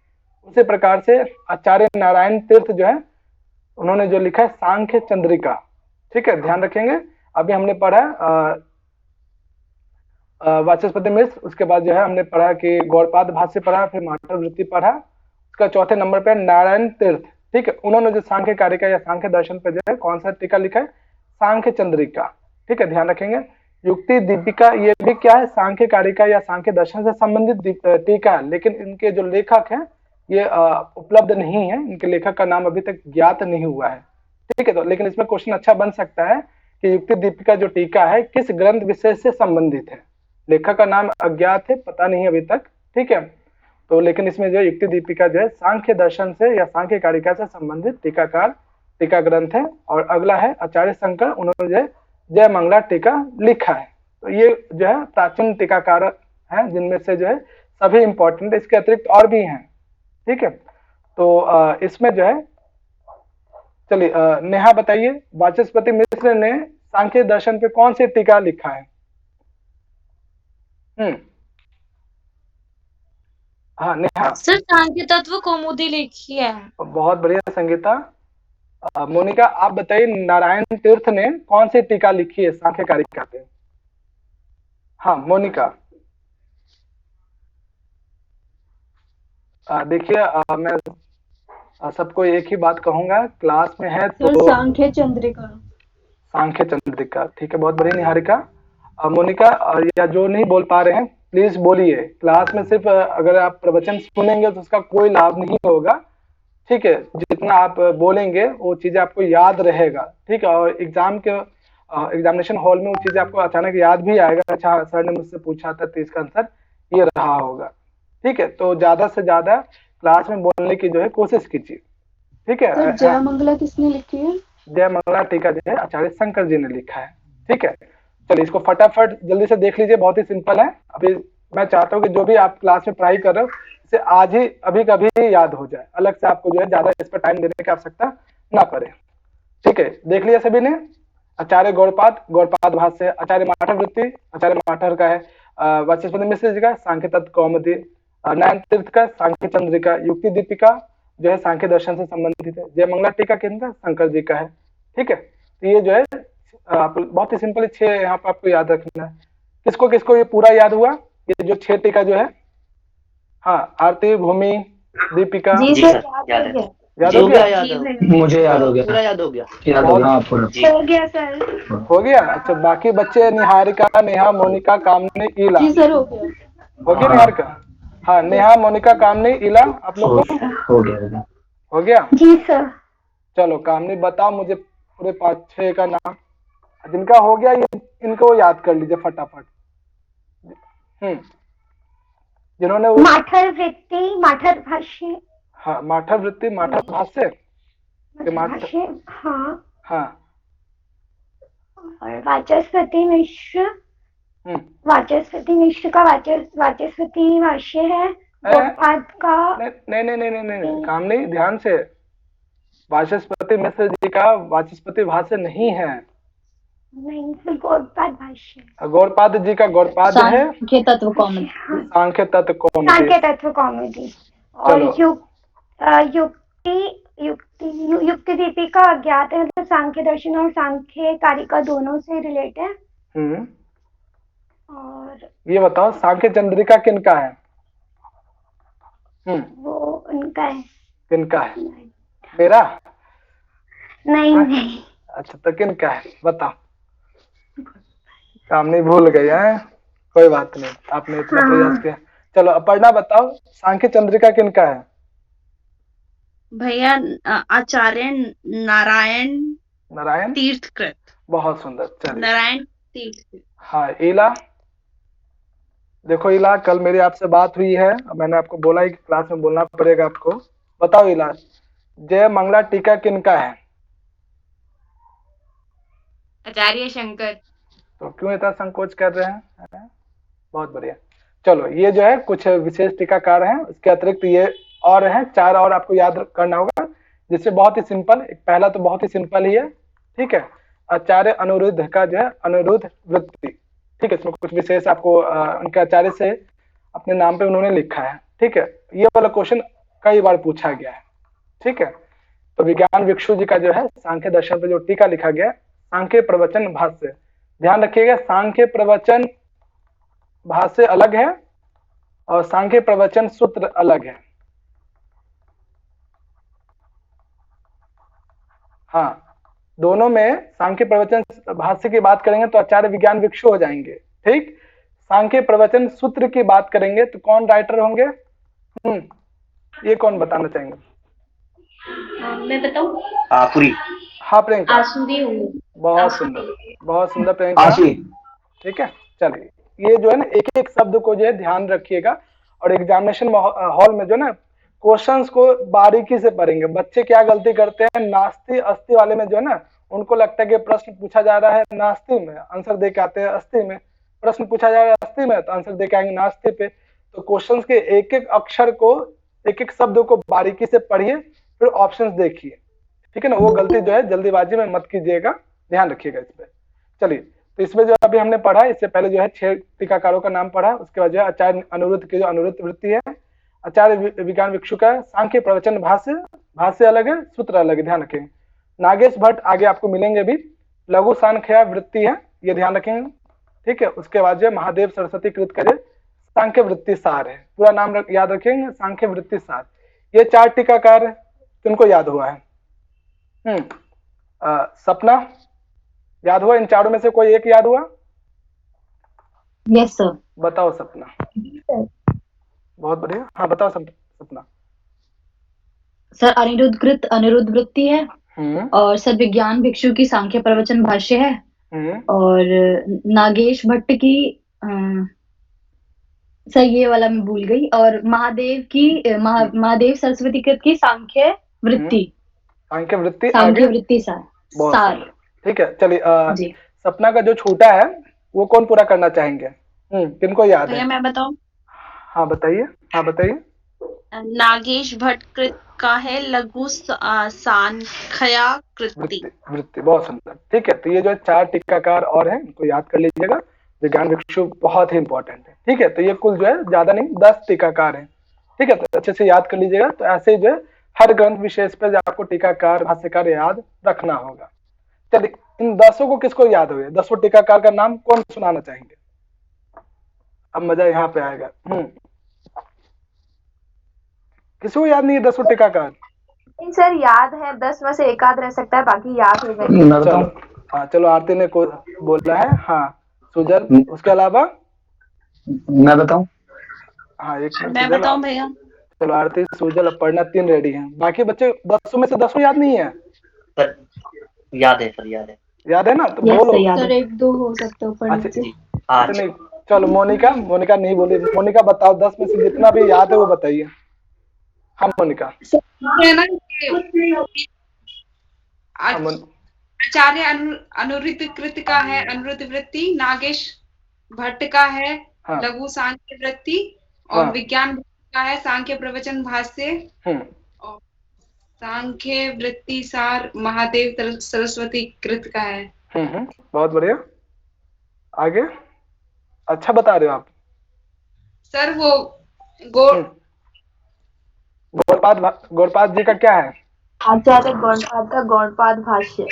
Speaker 1: उसी प्रकार से आचार्य नारायण तीर्थ जो है उन्होंने जो लिखा है सांख्य चंद्रिका। ठीक है, ध्यान रखेंगे। अभी हमने पढ़ा वाचस्पति मिश्र, उसके बाद जो है हमने पढ़ा कि गौड़पाद भाष्य पढ़ा, फिर माठर वृत्ति पढ़ा, उसका चौथे नंबर पे नारायण तीर्थ। ठीक है, उन्होंने जो सांख्य कारिका या सांख्य दर्शन पे जो है कौन सा टीका लिखा है? सांख्य चंद्रिका। ठीक है, ध्यान रखेंगे। युक्ति दीपिका, ये भी क्या है? सांख्य कारिका या सांख्य दर्शन से संबंधित टीका है, लेकिन इनके जो लेखक हैं ये उपलब्ध नहीं है, इनके लेखक का नाम अभी तक ज्ञात नहीं हुआ है। ठीक है, तो लेकिन इसमें क्वेश्चन अच्छा बन सकता है कि युक्ति दीपिका जो टीका है किस ग्रंथ विशेष से संबंधित है? लेखक का नाम अज्ञात है, पता नहीं अभी तक। ठीक है, तो लेकिन इसमें जो युक्ति दीपिका जो है सांख्य दर्शन से या सांख्य कारिका से संबंधित टीका ग्रंथ है। और अगला है आचार्य शंकर, उन्होंने जो है जय मंगला टीका लिखा है। तो ये जो है प्राचीन टीकाकार हैं, जिनमें से जो है सभी इंपॉर्टेंट, इसके अतिरिक्त और भी हैं। ठीक है, तो इसमें जो है चलिए नेहा बताइए, वाचस्पति मिश्र ने सांख्य दर्शन पे कौन सी टीका लिखा है? हाँ नेहा।
Speaker 6: सर सांख्य तत्व कौमुदी लिखी है।
Speaker 1: बहुत बढ़िया संगीता। मोनिका आप बताइए, नारायण तीर्थ ने कौन सी टीका लिखी है सांख्य कारिका पे? हाँ मोनिका। देखिए मैं सबको एक ही बात कहूंगा, क्लास में है तो
Speaker 2: सांख्य चंद्रिका।
Speaker 1: सांख्य चंद्रिका, ठीक है, बहुत बढ़िया निहारिका। मोनिका या जो नहीं बोल पा रहे हैं प्लीज बोलिए। क्लास में सिर्फ अगर आप प्रवचन सुनेंगे तो उसका कोई लाभ नहीं होगा। ठीक है, जितना आप बोलेंगे वो चीजें आपको याद रहेगा। ठीक है, और एग्जाम के एग्जामिनेशन हॉल में वो चीजें आपको अचानक याद भी आएगा, अच्छा सर ने मुझसे पूछा था तो इसका आंसर ये रहा होगा। ठीक है, तो ज्यादा से ज्यादा क्लास में बोलने की जो है कोशिश कीजिए। ठीक है,
Speaker 2: सर जय मंगला किसने लिखी है?
Speaker 1: जय मंगला टीका जो है आचार्य शंकर जी ने लिखा है। ठीक है, चलिए इसको फटाफट जल्दी से देख लीजिए, बहुत ही सिंपल है। अभी मैं चाहता हूँ कि जो भी आप क्लास में पढ़ाई कर रहे हो इसे आज ही अभी कभी याद हो जाए, अलग से आपको जो है ज्यादा इस पर टाइम देने की आवश्यकता ना पड़े। ठीक है, देख लिया सभी ने। आचार्य गौड़पाद भाष्य, आचार्य माठर वृत्ति, आचार्य माठर का है वाचस्पति मिश्र जी का सांख्य तत्व कौमुदी, नयन तीर्थ का सांख्य चंद्रिका, युक्ति दीपिका जो है सांख्य दर्शन से संबंधित है, जय मंगला टीका केंद्र शंकर जी का है। ठीक है, तो ये जो है आप बहुत ही सिंपल 6 यहाँ पर आपको याद रखना है। किसको किसको ये पूरा याद हुआ, ये जो 6 टीका जो है? हाँ, आरती, भूमि, दीपिका।
Speaker 2: जी सर याद हो गया।
Speaker 1: याद हो गया?
Speaker 4: मुझे याद हो गया,
Speaker 3: पूरा याद हो गया।
Speaker 4: याद हो गया। हाँ, पूरा
Speaker 2: हो गया सर।
Speaker 1: हो गया। अच्छा, बाकी बच्चे निहारिका, नेहा, मोनिका, कामनी, ईला।
Speaker 2: जी सर हो गया।
Speaker 1: हो गया निहारिका? हाँ, नेहा, मोनिका, कामनी, ईला आप लोग को
Speaker 4: हो गया।
Speaker 1: हो गया?
Speaker 5: जी सर।
Speaker 1: चलो कामनी बताओ मुझे पूरे 5-6 का नाम, जिनका हो गया ये इनको याद कर लीजिए फटाफट। जिन्होंने
Speaker 5: माठर वृत्ति, माठर भाष्य।
Speaker 1: हाँ, माठर वृत्ति, माठर भाष्य,
Speaker 5: भाष्य, हाँ।
Speaker 1: हाँ,
Speaker 5: और वाचस्पति मिश्र, वाचस्पति मिश्र का वाचस्पति भाष्य है। गौड़पाद का
Speaker 1: नहीं, कामनी ध्यान से, वाचस्पति मिश्र जी का वाचस्पति भाष्य नहीं है।
Speaker 5: नहीं, गौड़पाद भाष्य।
Speaker 1: गौड़पाद जी का गौड़पाद है
Speaker 2: सांख्य तत्व कौमुदी।
Speaker 1: सांख्य तत्व कौमुदी।
Speaker 5: सांख्य तत्व कौमुदी। और युक्ति दीपिका अज्ञात है, मतलब सांख्य दर्शन और सांख्य कारिका दोनों से रिलेट है। और
Speaker 1: ये बताओ सांख्य चंद्रिका किनका है?
Speaker 5: वो उनका है।
Speaker 1: किनका है? मेरा?
Speaker 5: नहीं।
Speaker 1: अच्छा, तो किनका है बताओ? काम नहीं, भूल गई है, कोई बात नहीं, आपने इतना प्रयास किया। चलो अपर्णा बताओ सांख्य चंद्रिका किनका है?
Speaker 6: भैया आचार्य नारायण तीर्थकृत।
Speaker 1: बहुत सुंदर, चलिए
Speaker 6: नारायण तीर्थकृत।
Speaker 1: हाँ, ईला देखो, ईला कल मेरी आपसे बात हुई है, मैंने आपको बोला ही कि क्लास में बोलना पड़ेगा आपको। बताओ ईला, जय मंगला टीका किनका है?
Speaker 6: आचार्य शंकर।
Speaker 1: तो क्यों इतना संकोच कर रहे हैं? बहुत बढ़िया। चलो ये जो है कुछ विशेष टीकाकार हैं, उसके अतिरिक्त ये और हैं 4 और आपको याद करना होगा, जिससे बहुत ही सिंपल, एक पहला तो बहुत ही सिंपल ही है। ठीक है, आचार्य अनिरुद्ध का जो है अनिरुद्ध वृत्ति। ठीक है, इसमें कुछ विशेष आपको उनके आचार्य से अपने नाम पे उन्होंने लिखा है। ठीक है, ये वाला क्वेश्चन कई बार पूछा गया है। ठीक है, तो विज्ञान भिक्षु जी का जो है सांख्य दर्शन पे जो टीका लिखा गया है, सांख्य प्रवचन भाष्य, ध्यान रखिएगा, सांख्य प्रवचन भाष्य अलग है और सांख्य प्रवचन सूत्र अलग है। हाँ, दोनों में सांख्य प्रवचन भाष्य की बात करेंगे तो आचार्य विज्ञान भिक्षु हो जाएंगे। ठीक, सांख्य प्रवचन सूत्र की बात करेंगे तो कौन राइटर होंगे? ये कौन बताना चाहेंगे?
Speaker 6: मैं बताऊं?
Speaker 3: पूरी।
Speaker 1: हाँ प्रियंका।
Speaker 6: आसुदी होंगे।
Speaker 1: बहुत सुंदर प्रियंका। ठीक है, चलिए ये जो है ना एक एक शब्द को जो है ध्यान रखिएगा, और एग्जामिनेशन हॉल में जो ना क्वेश्चंस को बारीकी से पढ़ेंगे। बच्चे क्या गलती करते हैं, नास्ती अस्थि वाले में जो है ना, उनको लगता है कि प्रश्न पूछा जा रहा है नास्ती में, आंसर दे के आते हैं अस्थि में, प्रश्न पूछा जा रहा है अस्थि में तो आंसर दे के आएंगे नास्ती पे। तो क्वेश्चंस के एक एक अक्षर को, एक एक शब्द को बारीकी से पढ़िए, फिर ऑप्शंस देखिए। ठीक है ना, वो गलती जो है जल्दीबाजी में मत कीजिएगा, ध्यान रखिएगा इस पे। चलिए, तो इसमें जो अभी हमने पढ़ा, इससे पहले जो है 6 टीकाकारों का नाम पढ़ा, उसके बाद जो है आचार्य अनिरुद्ध की जो अनिरुद्ध वृत्ति है, आचार्य विज्ञान भिक्षु का सांख्य प्रवचन भाष्य अलग है, सूत्र अलग है, ध्यान रखेंगे। नागेश भट्ट आगे आपको मिलेंगे भी, लघु सांख्य वृत्ति है, ये ध्यान रखेंगे। ठीक है, उसके बाद जो है महादेव सरस्वती कृत का जो सांख्य वृत्ति सार है, पूरा नाम याद रखेंगे, सांख्य वृत्ति सार। ये 4 टीकाकार है, तुमको याद हुआ है। सपना याद हुआ? इन चारों में से कोई एक याद हुआ?
Speaker 2: Yes sir.
Speaker 1: बताओ सपना। बहुत बढ़िया, हाँ बताओ सपना।
Speaker 2: सर अनिरुद्ध वृत्ति है, और सर विज्ञान भिक्षु की सांख्य प्रवचन भाष्य है, और नागेश भट्ट की सर ये वाला मैं भूल गई। और महादेव की महादेव सरस्वती कृत की सांख्य वृत्ति।
Speaker 1: सांख्य वृत्ति
Speaker 2: सांख्य वृत्ति सार।
Speaker 1: ठीक है, चलिए
Speaker 2: जी।
Speaker 1: सपना का जो छूटा है वो कौन पूरा करना चाहेंगे? किनको याद है?
Speaker 6: भैया मैं बताऊं?
Speaker 1: हाँ बताइए, हाँ बताइए।
Speaker 6: नागेश भट्ट कृत का है लघु सांख्या कृति।
Speaker 1: वृत्ति, बहुत सुंदर। ठीक है, तो ये जो 4 टीकाकार और हैं इनको याद कर लीजिएगा। विज्ञान भिक्षु बहुत ही इंपॉर्टेंट है। ठीक है, तो ये कुल जो है ज्यादा नहीं 10 टीकाकार हैं। ठीक है, तो अच्छे से याद कर लीजिएगा। तो ऐसे जो है हर ग्रंथ विशेष पे आपको टीकाकार भाष्यकार याद रखना होगा। चलिए, इन 10 को किसको याद हो गया? 10 टीकाकार का नाम कौन सुनाना चाहेंगे? अब मजा यहाँ पे आएगा। किसी को याद नहीं है 10 टीकाकार?
Speaker 7: सर याद है, 10 में से एक आध रह सकता है, बाकी याद हो
Speaker 1: गए। चलो हाँ, चलो आरती ने को बोला है। हाँ सुजल, उसके अलावा
Speaker 8: मैं बताऊं?
Speaker 1: हाँ एक
Speaker 6: मैं बताऊं भैया?
Speaker 1: चलो आरती, सुजल, अपर्णा 3 रेडी हैं। बाकी बच्चे 10 में से 10 याद नहीं है?
Speaker 3: सर याद है, सर याद है।
Speaker 1: याद है ना? तो बोलो
Speaker 2: सर। 1-2 हो सकता है।
Speaker 1: अच्छा नहीं, चलो मोनिका नहीं बोली। मोनिका बताओ, 10 में से जितना भी याद है वो बताइए। हाँ मोनिका।
Speaker 6: आचार्य अनुरुद्ध कृत का है अनुरुद्ध वृत्ति, नागेश भट्ट का है लघु सांख्य वृत्ति, और विज्ञान का है सांख्य प्रवचन भाष्य, और सांख्य वृत्ति सार महादेव सरस्वती कृत का है।
Speaker 1: बहुत बढ़िया, आगे। अच्छा बता रहे हो आप
Speaker 6: सर। वो
Speaker 1: गौड़पाद जी का क्या है?
Speaker 7: आचार्य गौड़पाद का गौड़पाद भाष्य।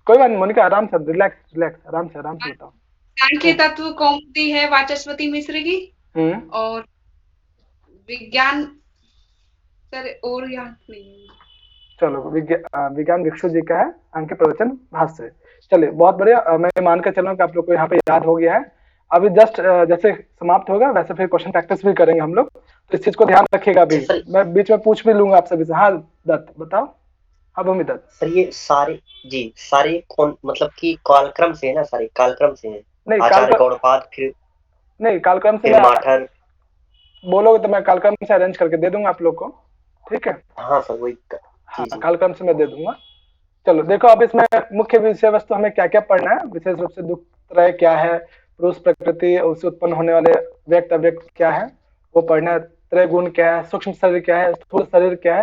Speaker 1: कोई बात नहीं मोनिका, आराम से, रिलैक्स आराम से बताओ।
Speaker 6: सांख्य तत्व कौमुदी है वाचस्पति मिश्र की, और विज्ञान सर और याद नहीं।
Speaker 1: चलो विज्ञान भिक्षु जी का है सांख्य प्रवचन भाष्य। चलिए बहुत बढ़िया, मैं मान कर चल रहा हूँ कि आप लोग को यहाँ पे याद हो गया है। अभी जस्ट जैसे समाप्त होगा वैसे फिर क्वेश्चन प्रैक्टिस भी करेंगे हम लोग, तो इस चीज को ध्यान रखिएगा। अभी मैं बीच में पूछ भी लूंगा आप सभी से। हाँ दत्त बताओ। हाँ भूमि दत्त।
Speaker 3: सर ये सारे कौन मतलब कि कालक्रम से है ना? सारे कालक्रम से है?
Speaker 1: नहीं,
Speaker 3: आचार्य गौड़पाद, फिर
Speaker 1: नहीं कालक्रम से
Speaker 3: माठर
Speaker 1: बोलोगे तो मैं कालक्रम से अरेंज करके दे दूंगा आप लोग को। ठीक है,
Speaker 3: हाँ सर वही।
Speaker 1: हाँ कालक्रम से मैं दे दूंगा। चलो देखो, अब इसमें मुख्य विषय वस्तु हमें क्या क्या पढ़ना है। विशेष रूप से दुख त्रय क्या है, पुरुष प्रकृति, उससे उत्पन्न होने वाले व्यक्त अव्यक्त क्या है वो पढ़ना है। त्रय गुण क्या है, सूक्ष्म शरीर क्या है, स्थूल शरीर क्या है,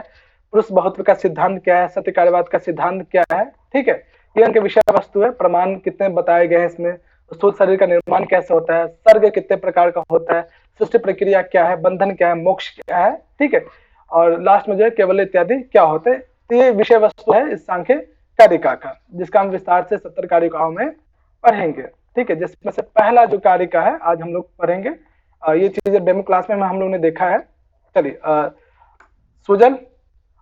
Speaker 1: पुरुष बहुत्व का सिद्धांत क्या है, सत्य कार्यवाद का सिद्धांत क्या है। ठीक है, ये उनके विषय वस्तु है। प्रमाण कितने बताए गए हैं इसमें, स्थूल शरीर का निर्माण कैसे होता है, सर्ग कितने प्रकार का होता है, सृष्टि प्रक्रिया क्या है, बंधन क्या है, मोक्ष क्या है। ठीक है, और लास्ट में जो है केवल इत्यादि क्या होते हैं। तो ये विषय वस्तु है इस सांख्य कारिका का, जिसका हम विस्तार से 70 कारिकाओं में पढ़ेंगे। ठीक है, जिसमें से पहला जो कारिका है आज हम लोग पढ़ेंगे। ये चीजें डेमो क्लास में हम लोग ने देखा है। चलिए सुजल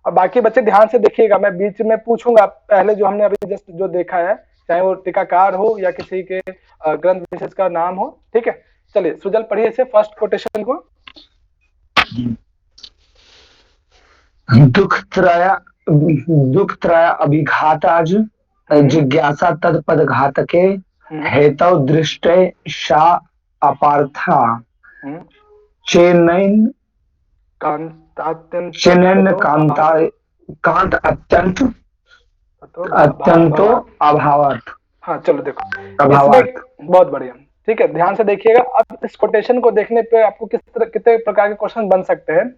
Speaker 1: और बाकी बच्चे ध्यान से देखिएगा, मैं बीच में पूछूंगा। पहले जो हमने अभी जस्ट जो देखा है, चाहे वो टीकाकार हो या किसी के ग्रंथ विशेष का नाम हो। ठीक है, चलिए सुजल पढ़िए इसे फर्स्ट कोटेशन को।
Speaker 8: दुख त्रय अभिघाताज जिज्ञासा तत्पद घातके हेतु दृष्टे शा अपार्था चेन्नैन कांत अत्यंतो अभावार्थ।
Speaker 1: हाँ चलो देखो, बहुत बढ़िया। ठीक है, ध्यान से देखिएगा। अब इस कोटेशन को देखने पे आपको कितने प्रकार के क्वेश्चन बन सकते हैं।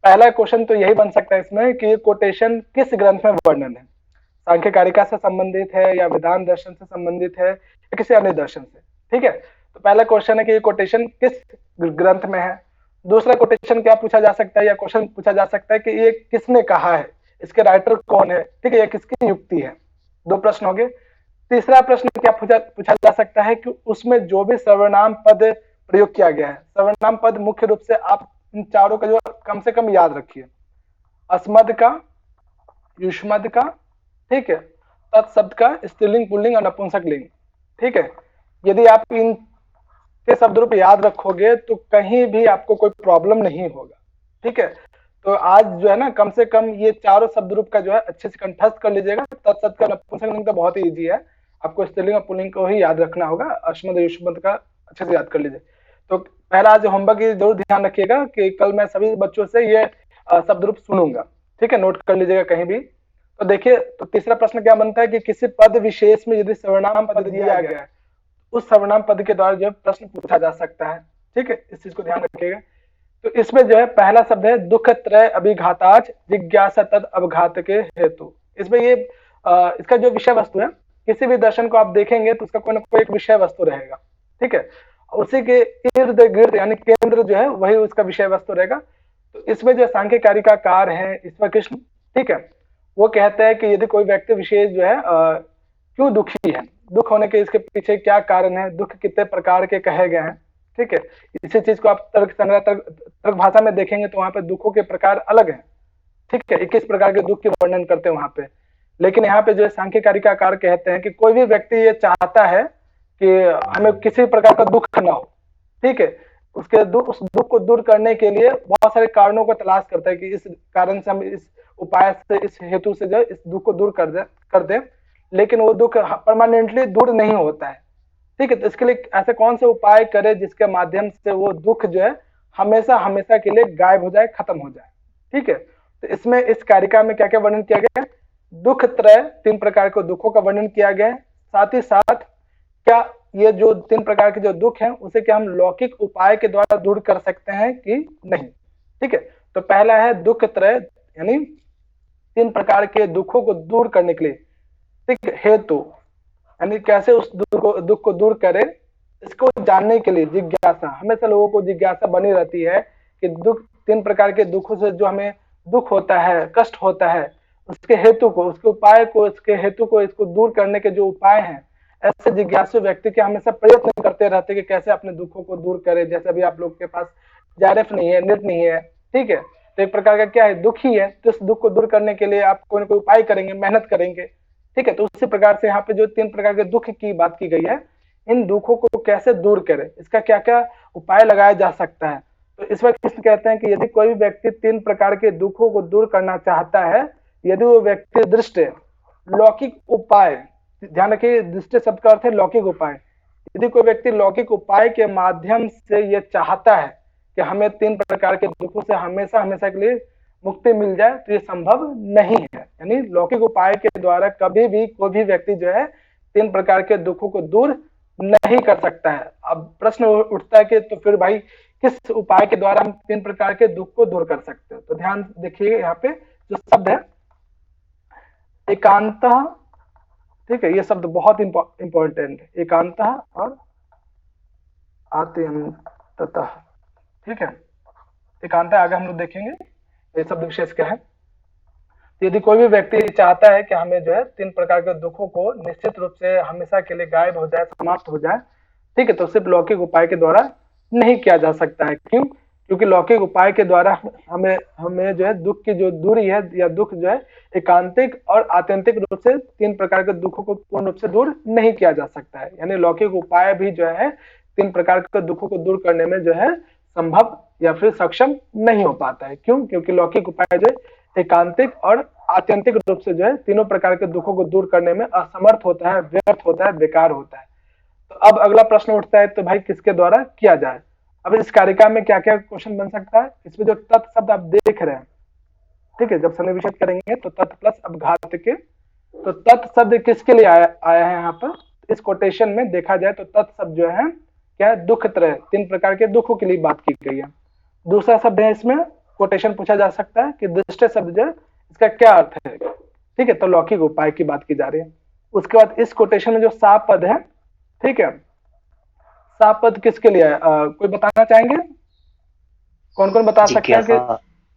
Speaker 1: पहला क्वेश्चन तो यही बन सकता है इसमें कि ये कोटेशन किस ग्रंथ में वर्णन है, सांख्य कारिका से संबंधित है या वेदांत दर्शन से संबंधित है या किसी अन्य दर्शन से। ठीक है, तो पहला क्वेश्चन है कि ये कोटेशन किस ग्रंथ में है। दूसरा क्वेश्चन क्या पूछा जा सकता है, या क्वेश्चन पूछा जा सकता है कि ये किसने कहा है, इसके राइटर कौन है। ठीक है, ये किसकी युक्ति है। 2 प्रश्न हो गए। तीसरा प्रश्न क्या पूछा जा सकता है कि उसमें जो भी सर्वनाम पद प्रयोग किया गया है, सर्वनाम पद मुख्य रूप से आप इन चारों का जो कम से कम याद रखिए, अस्मद का, युष्मद का, ठीक है, तत्शब्द का स्त्रीलिंग, पुल्लिंग और नपुंसक लिंग। ठीक है, यदि आप इन के शब्द रूप याद रखोगे तो कहीं भी आपको कोई प्रॉब्लम नहीं होगा। ठीक है, तो आज जो है ना कम से कम ये चारों शब्द रूप का जो है अच्छे से कंठस्थ कर लीजिएगा। तत्सत का नपुंसकलिंग तो बहुत ही ईजी है, आपको स्त्रीलिंग और पुल्लिंग को ही याद रखना होगा। अश्मद युष्मद का अच्छे से याद कर लीजिए। तो पहला आज होमवर्क ये जरूर ध्यान रखिएगा कि कल मैं सभी बच्चों से ये शब्द रूप सुनूंगा, ठीक है, नोट कर लीजिएगा कहीं भी। तो देखिए, तो तीसरा प्रश्न क्या बनता है कि किसी पद विशेष में यदि सर्वनाम पद दिया गया है उस सर्वनाम पद के द्वारा जो प्रश्न पूछा जा सकता है, ठीक है, इस चीज को ध्यान रखिएगा। तो इसमें जो है पहला शब्द है दुख त्रय अभिघाताच जिज्ञासा तद अवघात के हेतु। इसमें ये इसका जो विषय वस्तु है, किसी भी दर्शन को आप देखेंगे तो उसका कोई ना कोई एक विषय वस्तु रहेगा, ठीक है, उसी के इर्द गिर्द यानी केंद्र जो है वही उसका विषय वस्तु रहेगा। तो इसमें जो सांख्यकारी का कार है ईश्वर कृष्ण, ठीक है, वो कहते हैं कि यदि कोई व्यक्ति विशेष जो है क्यों दुखी है, दुख होने के इसके पीछे क्या कारण है, दुख कितने प्रकार के कहे गए हैं, ठीक है, इसी चीज को आप तर्क संग्रह तर्क भाषा में देखेंगे तो वहां पे दुखों के प्रकार अलग हैं, ठीक है, 21 प्रकार के दुख के वर्णन करते हैं वहां पे। लेकिन यहाँ पे जो है सांख्यकारी का कार कहते हैं कि कोई भी व्यक्ति ये चाहता है कि हमें किसी प्रकार का दुख न हो, ठीक है, उसके उस दुख को दूर करने के लिए बहुत सारे कारणों को तलाश करता है कि इस कारण से हम इस उपाय से इस हेतु से जो इस दुख को दूर कर दे, लेकिन वो दुख परमानेंटली दूर नहीं होता है, ठीक है। तो इसके लिए ऐसे कौन से उपाय करे जिसके माध्यम से वो दुख जो है हमेशा हमेशा के लिए गायब हो जाए, खत्म हो जाए, ठीक है। तो इसमें इस कारिका में क्या क्या वर्णन किया गया है, दुख त्रय 3 प्रकार के दुखों का वर्णन किया गया है। साथ ही साथ क्या ये जो 3 प्रकार के जो दुख हैं उसे क्या हम लौकिक उपाय के द्वारा दूर कर सकते हैं कि नहीं, ठीक है। तो पहला है दुख त्रय यानी 3 प्रकार के दुखों को दूर करने के लिए, ठीक, हेतु यानी कैसे उस दुख को दूर करे, इसको जानने के लिए जिज्ञासा, हमेशा लोगों को जिज्ञासा बनी रहती है कि दुख 3 प्रकार के दुखों से जो हमें दुख होता है, कष्ट होता है, उसके हेतु को, उसके उपाय को, उसके हेतु को, इसको दूर करने के जो उपाय हैं, ऐसे जिज्ञासु व्यक्ति के हमेशा प्रयत्न करते रहते हैं कि कैसे अपने दुखों को दूर करे। जैसे अभी आप लोग के पास JRF नहीं है, नेट नहीं है, ठीक है, तो एक प्रकार का क्या है, दुख ही है, तो इस दुख को दूर करने के लिए आप कोई ना कोई उपाय करेंगे, मेहनत करेंगे, ठीक है। तो उसी प्रकार से यहाँ पे जो 3 प्रकार के दुख की बात की गई है, इन दुखों को कैसे दूर करे, इसका क्या क्या उपाय लगाया जा सकता है। तो इस वक्त कृष्ण कहते हैं कि यदि कोई भी व्यक्ति 3 प्रकार के दुखों को दूर करना चाहता है, यदि वो व्यक्ति दृष्टि लौकिक उपाय, ध्यान रखिए दृष्टि शब्द का अर्थ है लौकिक उपाय, यदि कोई व्यक्ति लौकिक उपाय के माध्यम से ये चाहता है कि हमें 3 प्रकार के दुखों से हमेशा हमेशा के लिए मुक्ति मिल जाए, तो ये संभव नहीं है। यानी लौकिक उपाय के द्वारा कभी भी कोई भी व्यक्ति जो है 3 प्रकार के दुखों को दूर नहीं कर सकता है। अब प्रश्न उठता है कि तो फिर भाई किस उपाय के द्वारा हम 3 प्रकार के दुख को दूर कर सकते हैं। तो ध्यान देखिए यहाँ पे जो शब्द है एकांत, ठीक है, ये शब्द बहुत इंपॉर्टेंट है, एकांत और आत्यंततः, ठीक है, एकांत आगे हम लोग देखेंगे ये शब्द विशेष क्या है। यदि कोई भी व्यक्ति चाहता है कि हमें जो है 3 प्रकार के दुखों को निश्चित रूप से हमेशा के लिए गायब हो जाए, समाप्त हो जाए, ठीक है, तो सिर्फ लौकिक उपाय के द्वारा नहीं किया जा सकता है। क्यों? क्योंकि लौकिक उपाय के द्वारा हमें जो है दुख की जो दूरी है या दुख जो है एकांतिक और आत्यंतिक रूप से 3 प्रकार के दुखों को पूर्ण रूप से दूर नहीं किया जा सकता है। यानी लौकिक उपाय भी जो है 3 प्रकार के दुखों को दूर करने में जो है संभव या फिर सक्षम नहीं हो पाता है। क्यों? क्योंकि लौकिक उपाय जो है एकांतिक और आत्यंतिक रूप से जो है तीनों प्रकार के दुखों को दूर करने में असमर्थ होता है, व्यर्थ होता है, बेकार होता है। तो अब अगला प्रश्न उठता है तो भाई किसके द्वारा किया जाए। अब इस कारिका में क्या क्या क्वेश्चन बन सकता है, इसमें जो तत् शब्द आप देख रहे हैं, ठीक है, जब सन्धि विच्छेद करेंगे तो तत् प्लस अपघात के, तो तत् शब्द किसके लिए आया है यहाँ पर, इस कोटेशन में देखा जाए तो तत् शब्द जो है क्या है, दुख त्रय 3 प्रकार के दुखों के लिए बात की गई है। दूसरा शब्द है, इसमें कोटेशन पूछा जा सकता है कि दृष्टि शब्द जो है इसका क्या अर्थ है, ठीक है, तो लौकिक उपाय की बात की जा रही है। उसके बाद इस कोटेशन में जो सा पद है, ठीक है, सा पद किसके लिए है, कोई बताना चाहेंगे, कौन कौन बता सकते हैं कि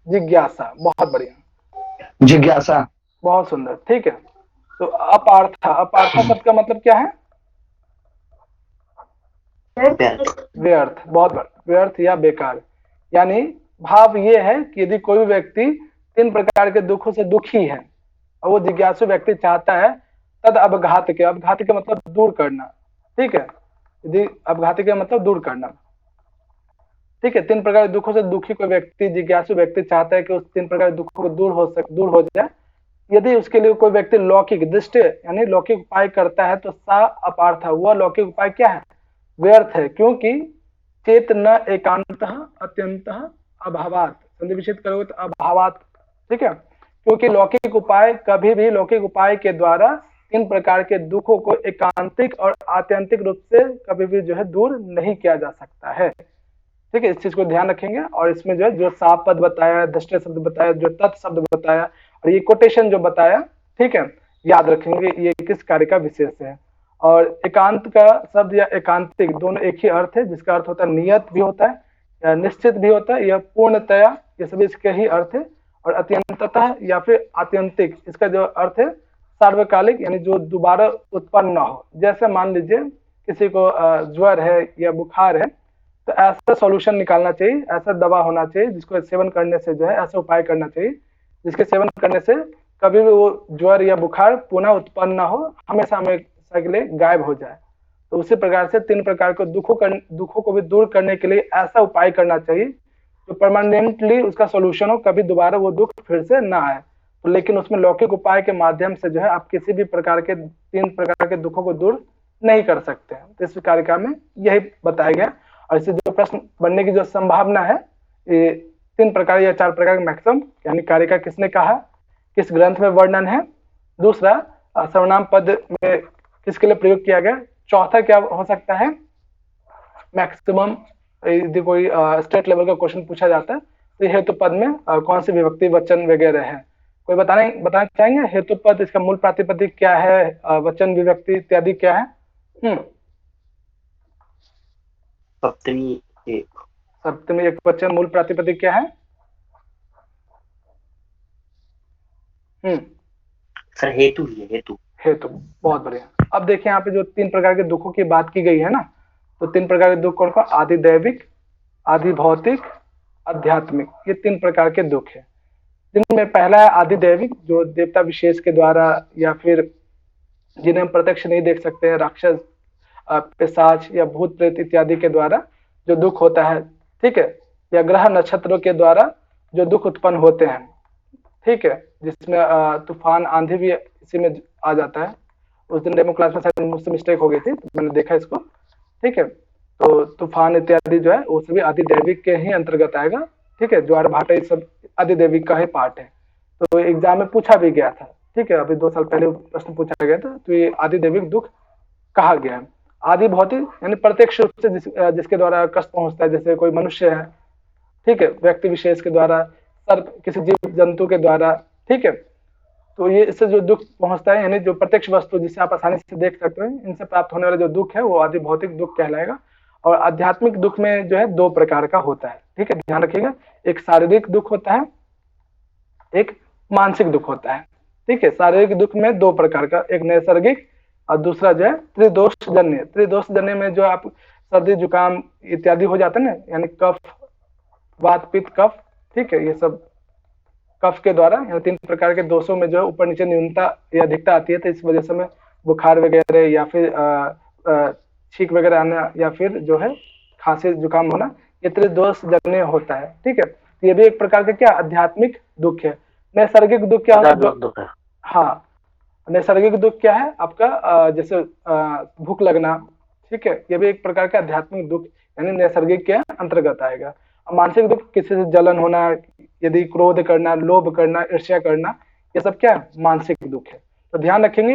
Speaker 1: जिज्ञासा, बहुत बढ़िया,
Speaker 8: जिज्ञासा,
Speaker 1: बहुत सुंदर, ठीक है। तो अपार्था शब्द का मतलब क्या है, व्यर्थ, बहुत व्यर्थ या बेकार। यानी भाव ये है कि यदि कोई व्यक्ति 3 प्रकार के दुखों से दुखी है और वो जिज्ञासु व्यक्ति चाहता है तद अपघात के मतलब दूर करना, ठीक है, यदि अपघात के मतलब दूर करना, ठीक है। 3 प्रकार के दुखों से दुखी कोई व्यक्ति, जिज्ञासु व्यक्ति चाहता है कि उस 3 प्रकार के दुखों को दूर हो जाए। यदि उसके लिए कोई व्यक्ति लौकिक दृष्टि यानी लौकिक उपाय करता है तो सा अपार्थ, वह लौकिक उपाय क्या है? व्यर्थ है, क्योंकि चेत न एकांत अत्यंत अभावात, संधि विच्छेद करोगे तो अभावात, ठीक है। क्योंकि लौकिक उपाय कभी भी लौकिक उपाय के द्वारा 3 प्रकार के दुखों को एकांतिक और आत्यंतिक रूप से कभी भी जो है दूर नहीं किया जा सकता है, ठीक है। इस चीज को ध्यान रखेंगे। और इसमें जो है जो साप पद बताया, दृष्टि शब्द बताया, जो तत् शब्द बताया और ये कोटेशन जो बताया, ठीक है, याद रखेंगे ये किस कार्य का विशेष है। और एकांत का शब्द या एकांतिक दोनों एक ही अर्थ है, जिसका अर्थ होता है नियत भी होता है या निश्चित भी होता है या पूर्णतया, ये सभी इसके ही अर्थ है। और अत्यंततः या फिर आत्यंतिक, इसका जो अर्थ है सार्वकालिक, यानी जो दोबारा उत्पन्न ना हो। जैसे मान लीजिए किसी को ज्वर है या बुखार है, तो ऐसा सॉल्यूशन निकालना चाहिए, ऐसा दवा होना चाहिए जिसको सेवन करने से जो है ऐसा उपाय करना चाहिए जिसके सेवन करने से कभी भी वो ज्वर या बुखार पुनः उत्पन्न ना हो, हमेशा हमेशा के लिए गायब हो जाए। तो उसी प्रकार से 3 प्रकार के दुखों को भी दूर करने के लिए ऐसा उपाय करना चाहिए जो परमानेंटली उसका सॉल्यूशन हो, कभी दोबारा वो दुख फिर से ना आए। तो लेकिन उसमें लौकिक उपाय के माध्यम से जो है आप किसी भी प्रकार के 3 प्रकार के दुखों को दूर नहीं कर सकते हैं। तो इस कार्यक्रम में यही बताया गया। और इससे जो प्रश्न बनने की जो संभावना है, ये 3 प्रकार या 4 प्रकार के मैक्सिमम, यानी कारिका किसने कहा, किस ग्रंथ में वर्णन है, दूसरा सर्वनाम पद में किसके लिए प्रयोग किया गया, चौथा क्या हो सकता है मैक्सिमम, यदि कोई स्टेट लेवल का क्वेश्चन पूछा जाता है तो हेतु पद में कौन सी विभक्ति वचन वगैरह है। कोई बताना चाहेंगे हेतु पद, इसका मूल प्रातिपदिक क्या है, वचन विभक्ति इत्यादि क्या है? सप्तमी एक वचन, मूल प्रातिपदिक क्या है?
Speaker 3: सर हेतु ही है, हेतु।
Speaker 1: बहुत बढ़िया। अब देखिए यहाँ पे जो 3 प्रकार के दुखों की बात की गई है ना, तो 3 प्रकार के दुख कौन कौन? आदि दैविक, आदि भौतिक, आध्यात्मिक, ये 3 प्रकार के दुख है। जिनमें पहला है आदि दैविक, जो देवता विशेष के द्वारा या फिर जिन्हें हम प्रत्यक्ष नहीं देख सकते हैं, राक्षस, पिशाच या भूत प्रेत इत्यादि के द्वारा जो दुख होता है, ठीक है, या ग्रह नक्षत्रों के द्वारा जो दुख उत्पन्न होते हैं, ठीक है, जिसमें तूफान आंधी भी इसी में आ जाता है। उस दिन डेमो क्लास में शायद मुझसे मिस्टेक हो गई थी, तो मैंने देखा इसको, ठीक है। तो तूफान इत्यादि जो है वो सभी आदि दैविक के ही अंतर्गत आएगा, ठीक है। ज्वार भाटा ये सब आदि दैविक का ही पार्ट है। तो एग्जाम में पूछा भी गया था, ठीक है, अभी 2 साल पहले प्रश्न पूछा गया था, तो ये आदि दैविक दुख कहा गया है। आदि भौतिक यानी प्रत्यक्ष रूप से जिसके द्वारा कष्ट पहुंचता है, जैसे कोई मनुष्य है, ठीक है, व्यक्ति विशेष के द्वारा, सर्प किसी जीव जंतु के द्वारा, ठीक है। तो ये इससे जो दुख पहुंचता है, यानी जो प्रत्यक्ष वस्तु जिसे आप आसानी से देख सकते हैं, इनसे प्राप्त होने वाला जो दुख है वो आदि भौतिक दुख कहलाएगा। और आध्यात्मिक दुख में जो है 2 प्रकार का होता है, ठीक है, ध्यान रखिएगा। एक शारीरिक दुख होता है, एक मानसिक दुख होता है, ठीक है। शारीरिक दुख में 2 प्रकार का, एक नैसर्गिक और दूसरा जो है त्रिदोष जन्य। त्रिदोष जन्य में जो आप सर्दी जुकाम इत्यादि हो जाते हैं ना, यानी कफ, वात पित्त कफ, ठीक है, ये सब कफ के द्वारा, यानी 3 प्रकार के दोषों में जो है ऊपर नीचे न्यूनता या अधिकता आती है। तो इस वजह से हमें बुखार वगैरह या फिर छींक वगैरह आना या फिर जो है खांसी जुकाम होना, ये त्रिदोष जन्य होता है, ठीक है। तो ये भी एक प्रकार का क्या आध्यात्मिक दुख है। नैसर्गिक दुख क्या होता है? हाँ, नैसर्गिक दुख क्या है आपका, जैसे भूख लगना, ठीक है, ये भी एक प्रकार का आध्यात्मिक दुख यानी नैसर्गिक के अंतर्गत आएगा। मानसिक दुख किसी से जलन होना, यदि क्रोध करना, लोभ करना, ईर्ष्या करना, ये सब क्या है? मानसिक दुख है। तो ध्यान रखेंगे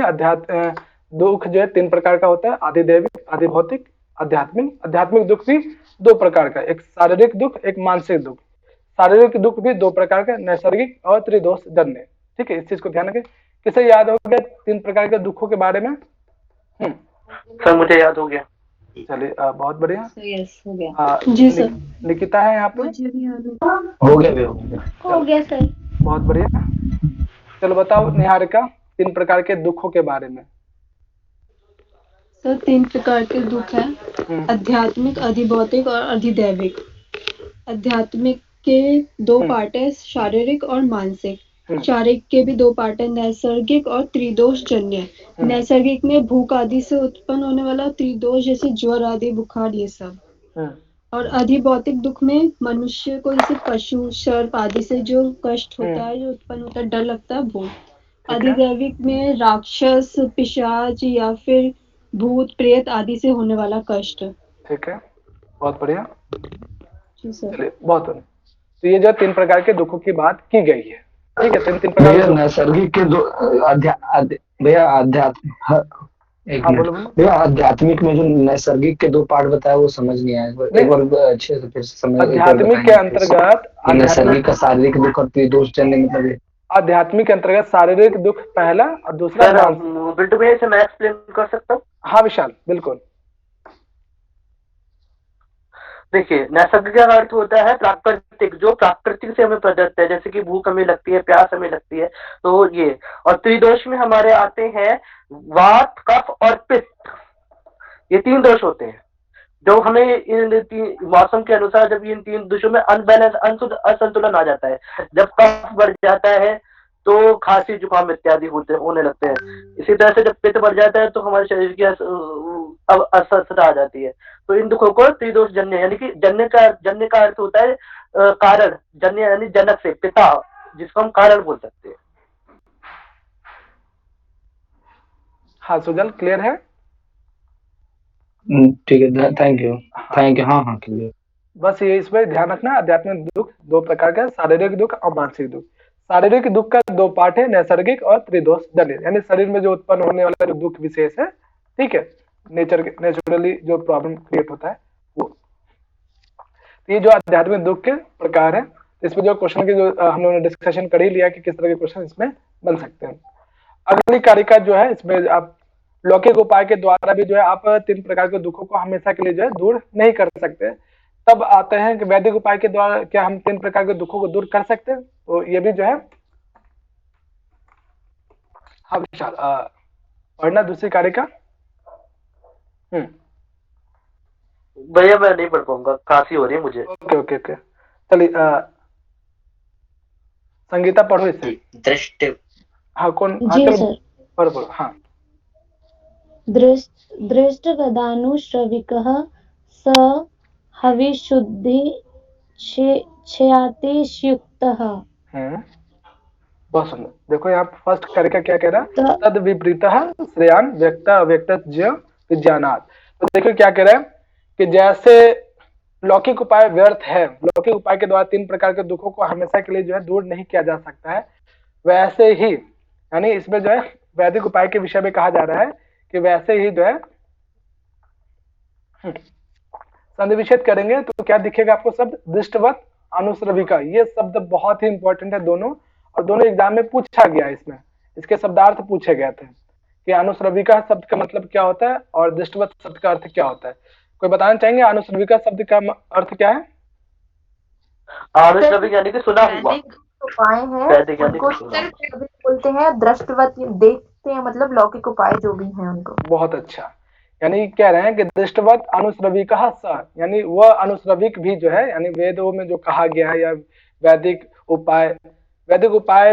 Speaker 1: दुख जो है 3 प्रकार का होता है, आदि दैविक, आदि भौतिक, आध्यात्मिक। आध्यात्मिक दुख भी 2 प्रकार का, एक शारीरिक दुख, एक मानसिक दुख। शारीरिक दुख भी 2 प्रकार का, नैसर्गिक और त्रिदोष जन्य, ठीक है। इस चीज को ध्यान रखें। किसे याद हो गया 3 प्रकार के दुखों के बारे में?
Speaker 3: सर मुझे याद हो गया।
Speaker 1: चलिए बहुत बढ़िया।
Speaker 2: यस हो गया जी सर।
Speaker 1: निकिता है यहाँ पे?
Speaker 8: हो गया सर।
Speaker 1: बहुत बढ़िया। चलो बताओ निहारिका 3 प्रकार के दुखों के बारे में।
Speaker 9: सर 3 प्रकार के दुख हैं, आध्यात्मिक, अधिभौतिक और अधिदैविक। आध्यात्मिक के 2 पार्ट है, शारीरिक और मानसिक। शारीरिक के भी 2 पार्ट है, नैसर्गिक और त्रिदोष जन्य। नैसर्गिक में भूख आदि से उत्पन्न होने वाला, त्रिदोष जैसे ज्वर आदि, बुखार, ये सब। और अधिभौतिक दुख में मनुष्य को जैसे पशु, सर्प आदि से जो कष्ट होता है, जो उत्पन्न होता है, डर लगता है, वो। अधिदैविक में राक्षस, पिशाच या फिर भूत प्रेत आदि से होने वाला कष्ट।
Speaker 1: ठीक है, बहुत बढ़िया।
Speaker 9: जी सर।
Speaker 1: चलिए, बहुत बढ़िया। तो ये जो 3 प्रकार के दुखों की बात की गई है, ठीक है। 3 प्रकार के
Speaker 10: नैसर्गिक के दो भैया आध्यात्म, एक मिनट भैया, आध्यात्मिक में जो नैसर्गिक के 2 पार्ट बताया वो समझ नहीं आया, एक बार अच्छे से फिर से समझ।
Speaker 1: आध्यात्मिक के अंतर्गत
Speaker 10: नैसर्गिक का शारीरिक दुख और त्रिदोष जन्य मतलब
Speaker 1: आध्यात्मिक के अंतर्गत शारीरिक दुख पहला और दूसरा।
Speaker 3: बिल्टू भैया इसे मैं एक्सप्लेन कर सकता हूँ?
Speaker 1: हाँ विशाल, बिल्कुल।
Speaker 3: देखिए, नैसर्गिक का अर्थ होता है प्राकृतिक, जो प्राकृतिक से हमें प्रदत्त है, जैसे कि भूख हमें लगती है, प्यास हमें लगती है, तो ये। और त्रिदोष में हमारे आते हैं वात, कफ और पित्त, ये 3 दोष होते हैं जो हमें इन मौसम के अनुसार जब इन 3 दोषों में अनबैलेंस, असंतुलन आ जाता है, जब कफ बढ़ जाता है तो खांसी जुकाम इत्यादि होने लगते हैं। इसी तरह से जब पित्त बढ़ जाता है तो हमारे शरीर की अस्वस्थता आ जाती है। तो इन दुखों को त्रिदोष जन्य, यानी कि जन्य का अर्थ होता है कारण, जन्य यानी जनक से, पिता, जिसको हम कारण बोल सकते हैं।
Speaker 1: हाँ सुजल, क्लियर है?
Speaker 10: ठीक है, थैंक यू। हाँ क्लियर।
Speaker 1: बस ये इसमें ध्यान रखना, आध्यात्मिक दुख 2 प्रकार का, शारीरिक दुख और मानसिक दुख। शारीरिक दुख का 2 पार्ट है, नैसर्गिक और त्रिदोष जन्य, यानी शरीर में जो उत्पन्न होने वाला जो दुख विशेष है, ठीक है, नेचुरली जो प्रॉब्लम क्रिएट होता है वो। ये जो आध्यात्मिक दुख के प्रकार है, इसमें जो क्वेश्चन की जो हम लोगों ने डिस्कशन कर ही लिया कि किस तरह के क्वेश्चन इसमें बन सकते हैं। अगली कारिका जो है, इसमें आप लौकिक उपाय के द्वारा भी जो है आप 3 प्रकार के दुखों को हमेशा के लिए जो है दूर नहीं कर सकते। तब आते हैं कि वैदिक उपाय के द्वारा क्या हम 3 प्रकार के दुखों को दूर कर सकते हैं? तो ये भी जो है, हाँ विशाल, पढ़ना दूसरी कारिका।
Speaker 3: भैया मैं नहीं पढ़ पाऊंगा, खांसी हो रही है मुझे।
Speaker 1: ओके। चलिए, संगीता पढ़ो इसे।
Speaker 3: दृष्टि।
Speaker 1: हाँ कौन?
Speaker 2: जी सर।
Speaker 1: पढ़ो। हाँ।
Speaker 2: दृष्टगदानुश्रविकः स हविशुद्धि क्षयातियुक्तः।
Speaker 1: बहुत सुंदर। देखो यहाँ फर्स्ट कारिका क्या कह रहा है? तद विपरीतः श्रेयान व्यक्त अव्यक्तज्य विज्ञानात्। तो देखो क्या कह रहा है कि जैसे लौकिक उपाय व्यर्थ है, लौकिक उपाय के द्वारा 3 प्रकार के दुखों को हमेशा के लिए जो है दूर नहीं किया जा सकता है, वैसे ही, यानी इसमें जो है वैदिक उपाय के विषय में कहा जा रहा है कि वैसे ही जो है संधि विच्छेद करेंगे तो क्या दिखेगा आपको शब्द? दृष्टवत अनुश्रविका। ये शब्द बहुत ही इंपॉर्टेंट है दोनों, और दोनों एग्जाम में पूछा गया। इसमें इसके शब्दार्थ पूछे गए थे कि अनुश्रविका शब्द का मतलब क्या होता है और दृष्टवत शब्द का अर्थ क्या होता है। कोई बताना चाहेंगे अनुश्रविका शब्द का अर्थ क्या है?
Speaker 3: अनुश्रविक यानी कि सुना हुआ
Speaker 7: उपाय है, उनको बोलते हैं दृष्टवत, देखते हैं, मतलब लौकिक उपाय जो भी हैं उनको।
Speaker 1: बहुत अच्छा, यानी कह रहे हैं कि दृष्टवत अनुश्रविका स, यानी वह अनुश्रविक भी जो है, यानी वेदों में जो कहा गया है, या वैदिक उपाय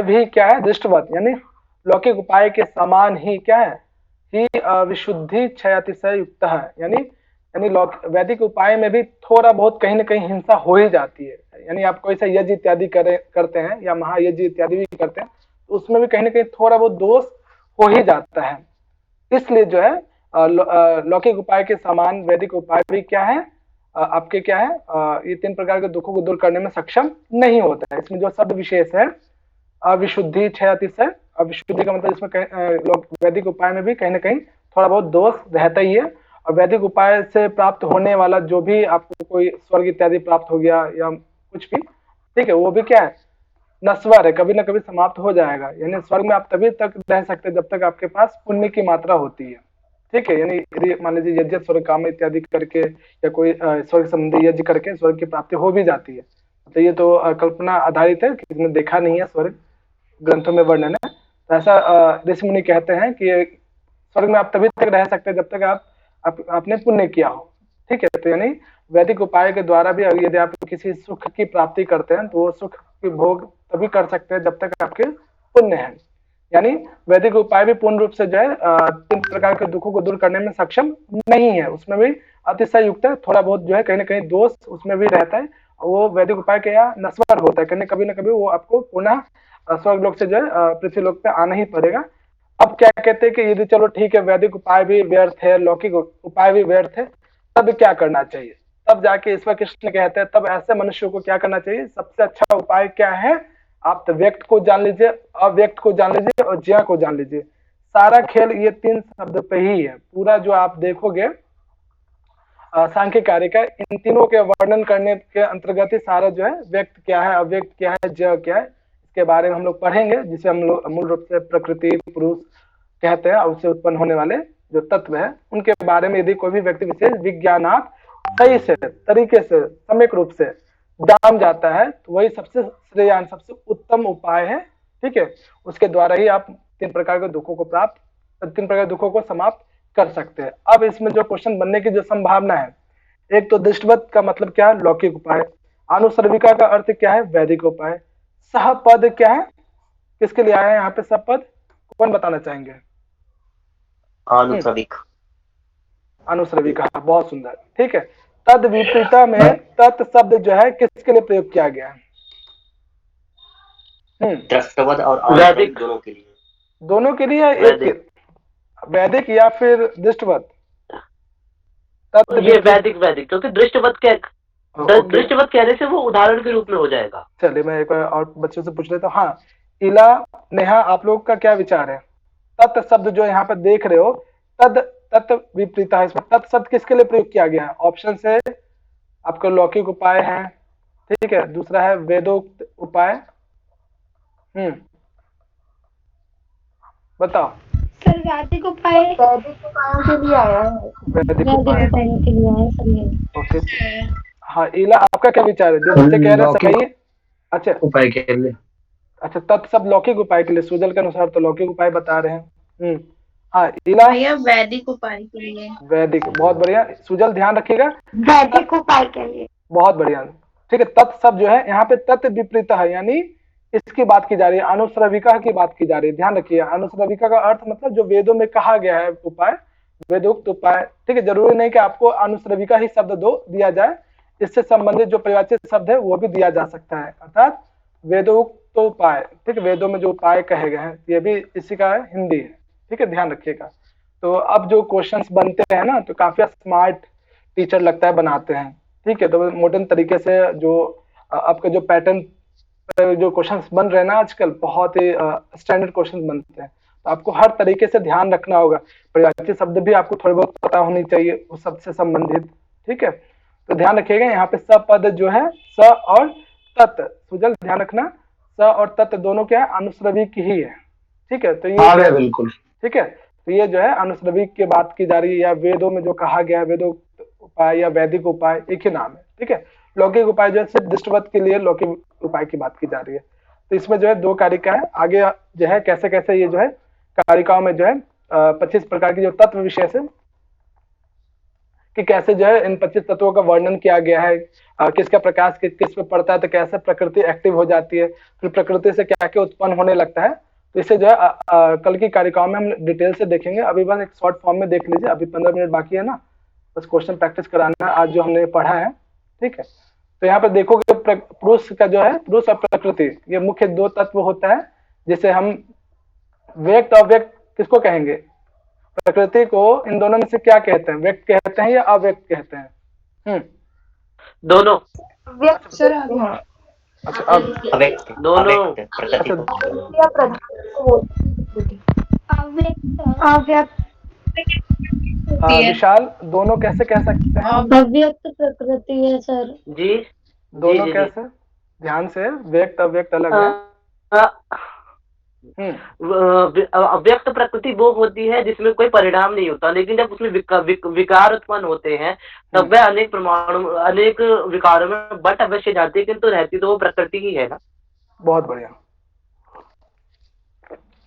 Speaker 1: भी क्या है? दृष्टवत, यानी लौकिक उपाय के समान ही क्या है? ही विशुद्धि क्षयातिशय युक्त है। यानी वैदिक उपाय में भी थोड़ा बहुत कहीं ना कहीं हिंसा हो ही जाती है। यानी आप कोई सा यज्ञ इत्यादि करते हैं या महायज्ञ इत्यादि भी करते हैं, तो उसमें भी कहीं ना कहीं थोड़ा बहुत दोष हो ही जाता है। इसलिए जो है लौकिक उपाय के समान वैदिक उपाय भी क्या है? आपके क्या है? ये 3 प्रकार के दुखों को दूर करने में सक्षम नहीं होता है। इसमें जो शब्द विशेष है अविशुद्धि क्षयातिशय, अविशुद्धि का मतलब इसमें वैदिक उपाय में भी कहीं ना कहीं थोड़ा बहुत दोष रहता ही है। और वैदिक उपाय से प्राप्त होने वाला जो भी आपको कोई स्वर्ग इत्यादि प्राप्त हो गया या कुछ भी, ठीक है, वो भी क्या है? नश्वर है, कभी ना कभी समाप्त हो जाएगा। यानी स्वर्ग में आप तभी तक रह सकते हैं जब तक आपके पास पुण्य की मात्रा होती है, ठीक है। यानी मान लीजिए यज्ञ स्वर्ग काम इत्यादि करके या कोई स्वर्ग संबंधी यज्ञ करके स्वर्ग की प्राप्ति हो भी जाती है। तो ये तो कल्पना आधारित है, किसी ने देखा नहीं है, स्वर्ग ग्रंथों में वर्णन है। तो ऐसा ऋषि मुनि कहते हैं कि स्वर्ग में आप तभी तक रह सकते हैं जब तक आपने पुण्य किया हो, ठीक है। तो यानी वैदिक उपाय के द्वारा भी यदि आप किसी सुख की प्राप्ति करते हैं तो वो सुख की भोग तभी कर सकते हैं जब तक आपके पुण्य है। यानी वैदिक उपाय भी पूर्ण रूप से जो है 3 प्रकार के दुखों को दूर करने में सक्षम नहीं है। उसमें भी अतिशय युक्त है, थोड़ा बहुत जो है कहीं ना कहीं दोष उसमें भी रहता है, वो वैदिक उपाय के यहाँ नश्वर होता है, कभी ना कभी वो आपको पुनः स्वर्ग लोक से जो है पृथ्वी लोक पे आना ही पड़ेगा। अब क्या कहते हैं कि यदि चलो ठीक है वैदिक उपाय भी व्यर्थ है, लौकिक उपाय भी व्यर्थ है, तब क्या करना चाहिए? तब जाके ईश्वर कृष्ण कहते हैं तब ऐसे मनुष्यों को क्या करना चाहिए? सबसे अच्छा उपाय क्या है? आप तो व्यक्त को जान लीजिए, अव्यक्त को जान लीजिए और ज्ञा को जान लीजिए। सारा खेल ये 3 शब्द पे ही है। पूरा जो आप देखोगे सांख्य कार्य का, इन तीनों के वर्णन करने के अंतर्गत ही सारा जो है व्यक्त क्या है, अव्यक्त क्या है, ज्ञ क्या है, इसके बारे में हम लोग पढ़ेंगे, जिसे हम लोग मूल रूप से प्रकृति, पुरुष कहते हैं, और उससे उत्पन्न होने वाले जो तत्व है उनके बारे में यदि कोई भी व्यक्ति विशेष विज्ञानात सही से, तरीके से, सम्यक रूप से जान जाता है तो वही सबसे श्रेयान, सबसे उत्तम उपाय है। ठीक है, उसके द्वारा ही आप 3 प्रकार के दुखों को समाप्त कर सकते हैं। अब इसमें जो क्वेश्चन बनने की जो संभावना है, एक तो दृष्टवत का मतलब क्या है? लौकिक उपाय। अनुसर्विका का अर्थ क्या है? वैदिक उपाय। सहपद क्या है? किसके लिए आया है यहाँ पे सहपद? कौन बताना चाहेंगे? अनुश्रविका, बहुत सुंदर। ठीक है, तद विपरीता में तत् शब्द जो है किसके लिए प्रयोग किया गया है?
Speaker 3: दृष्टवत और वैदिक
Speaker 1: दोनों के लिए एक वैदिक या फिर दृष्टवत?
Speaker 11: ये वैदिक क्योंकि दृष्टवत कहने से वो उदाहरण के रूप में हो जाएगा।
Speaker 1: चलिए मैं एक और बच्चों से पूछ लेता हूँ। हाँ, इला, नेहा, आप लोग का क्या विचार है? तत् शब्द जो यहाँ पर देख रहे हो, तत् विपरीता है, इसमें तत् शब्द किसके लिए प्रयोग किया गया है? ऑप्शन से आपका लौकिक उपाय है, ठीक है, दूसरा है वेदोक्त उपाय। बताओ।
Speaker 5: सर वैदिक उपाय के लिए आया है। वैदिक उपाय के लिए आया है।
Speaker 1: ओके, हाँ इला, आपका क्या विचार है? जो बच्चे कह रहे हैं सही है। अच्छा,
Speaker 10: उपाय के लिए,
Speaker 1: अच्छा तत् सब लौकिक उपाय के लिए, सुजल के अनुसार तो लौकिक उपाय बता रहे हैं। हाँ इला,
Speaker 6: वैदिक उपाय के लिए।
Speaker 1: वैदिक, बहुत बढ़िया। सुजल ध्यान रखिएगा,
Speaker 5: वैदिक उपाय के लिए।
Speaker 1: बहुत बढ़िया। ठीक है, तत् सब जो है यहाँ पे तत् विपरीत है, यानी इसकी बात की जा रही है, अनुश्रविका की बात की जा रही है। ध्यान रखिए, अनुश्रविका का अर्थ मतलब जो वेदों में कहा गया है उपाय, वेदोक्त उपाय। ठीक है, जरूरी नहीं कि आपको अनुश्रविका ही शब्द दिया जाए, इससे संबंधित जो परिभाषित शब्द है वो भी दिया जा सकता है, अर्थात वेदोक्त उपाय। ठीक है, वेदों में जो उपाय कहे गए हैं ये भी इसी का हिंदी है। ठीक है, ध्यान रखिएगा। तो अब जो क्वेश्चंस बनते हैं ना, तो काफी स्मार्ट टीचर लगता है बनाते हैं। ठीक है, तो मॉडर्न तरीके से जो आपका जो पैटर्न जो क्वेश्चंस बन रहे हैं ना आजकल, बहुत ही स्टैंडर्ड क्वेश्चंस बनते हैं, तो आपको हर तरीके से ध्यान रखना होगा। परिभाषित शब्द भी आपको थोड़े बहुत पता होनी चाहिए उस शब्द से संबंधित। ठीक है, तो ध्यान रखिएगा, यहाँ पे सपद जो है स और तत्, सुजल ध्यान रखना, स और तत् दोनों क्या है? अनुश्रविक ही है। ठीक है, तो ये
Speaker 10: बिल्कुल
Speaker 1: ठीक है, तो ये जो है अनुश्रविक की बात की जा रही है, या वेदों में जो कहा गया है वेदोक्त उपाय या वैदिक उपाय एक ही नाम है। ठीक है, लौकिक उपाय जो है सिर्फ दृष्टवत के लिए लौकिक उपाय की बात की जा रही है। तो इसमें जो है 2 कारिका है, आगे जो है कैसे कैसे ये जो है कारिकाओं में जो है 25 प्रकार की जो तत्व विशेष है कि कैसे जो है इन 25 तत्वों का वर्णन किया गया है, किसका प्रकाश किस पे पड़ता है तो कैसे प्रकृति एक्टिव हो जाती है, फिर प्रकृति से क्या क्या उत्पन्न होने लगता है। तो इसे जो है कल की कारिकाओं में हम डिटेल से देखेंगे। अभी बस एक शॉर्ट फॉर्म में देख लीजिए, अभी 15 मिनट बाकी है ना, बस क्वेश्चन प्रैक्टिस कराना है आज जो हमने पढ़ा है। ठीक है, तो यहाँ पे देखोगे पुरुष का जो है, पुरुष और प्रकृति, ये मुख्य 2 तत्व होता है, जिसे हम व्यक्त अव्यक्त किसको कहेंगे? प्रकृति को इन दोनों में से क्या कहते हैं? व्यक्त कहते हैं या अव्यक्त कहते हैं?
Speaker 11: दोनों।
Speaker 7: व्यक्त सर।
Speaker 1: अच्छा, अब
Speaker 11: दोनों।
Speaker 5: अव्यक्त।
Speaker 1: विशाल, दोनों कैसे कह सकते हैं?
Speaker 8: अव्यक्त प्रकृति है सर
Speaker 11: जी।
Speaker 1: दोनों कैसे? ध्यान से, व्यक्त अव्यक्त अलग है।
Speaker 11: अव्यक्त प्रकृति वो होती है जिसमें कोई परिणाम नहीं होता, लेकिन जब उसमें विकार उत्पन्न होते हैं तब वह अनेक विकारों में बट अवश्य जाती है, किंतु रहती तो वो प्रकृति ही है ना।
Speaker 1: बहुत बढ़िया।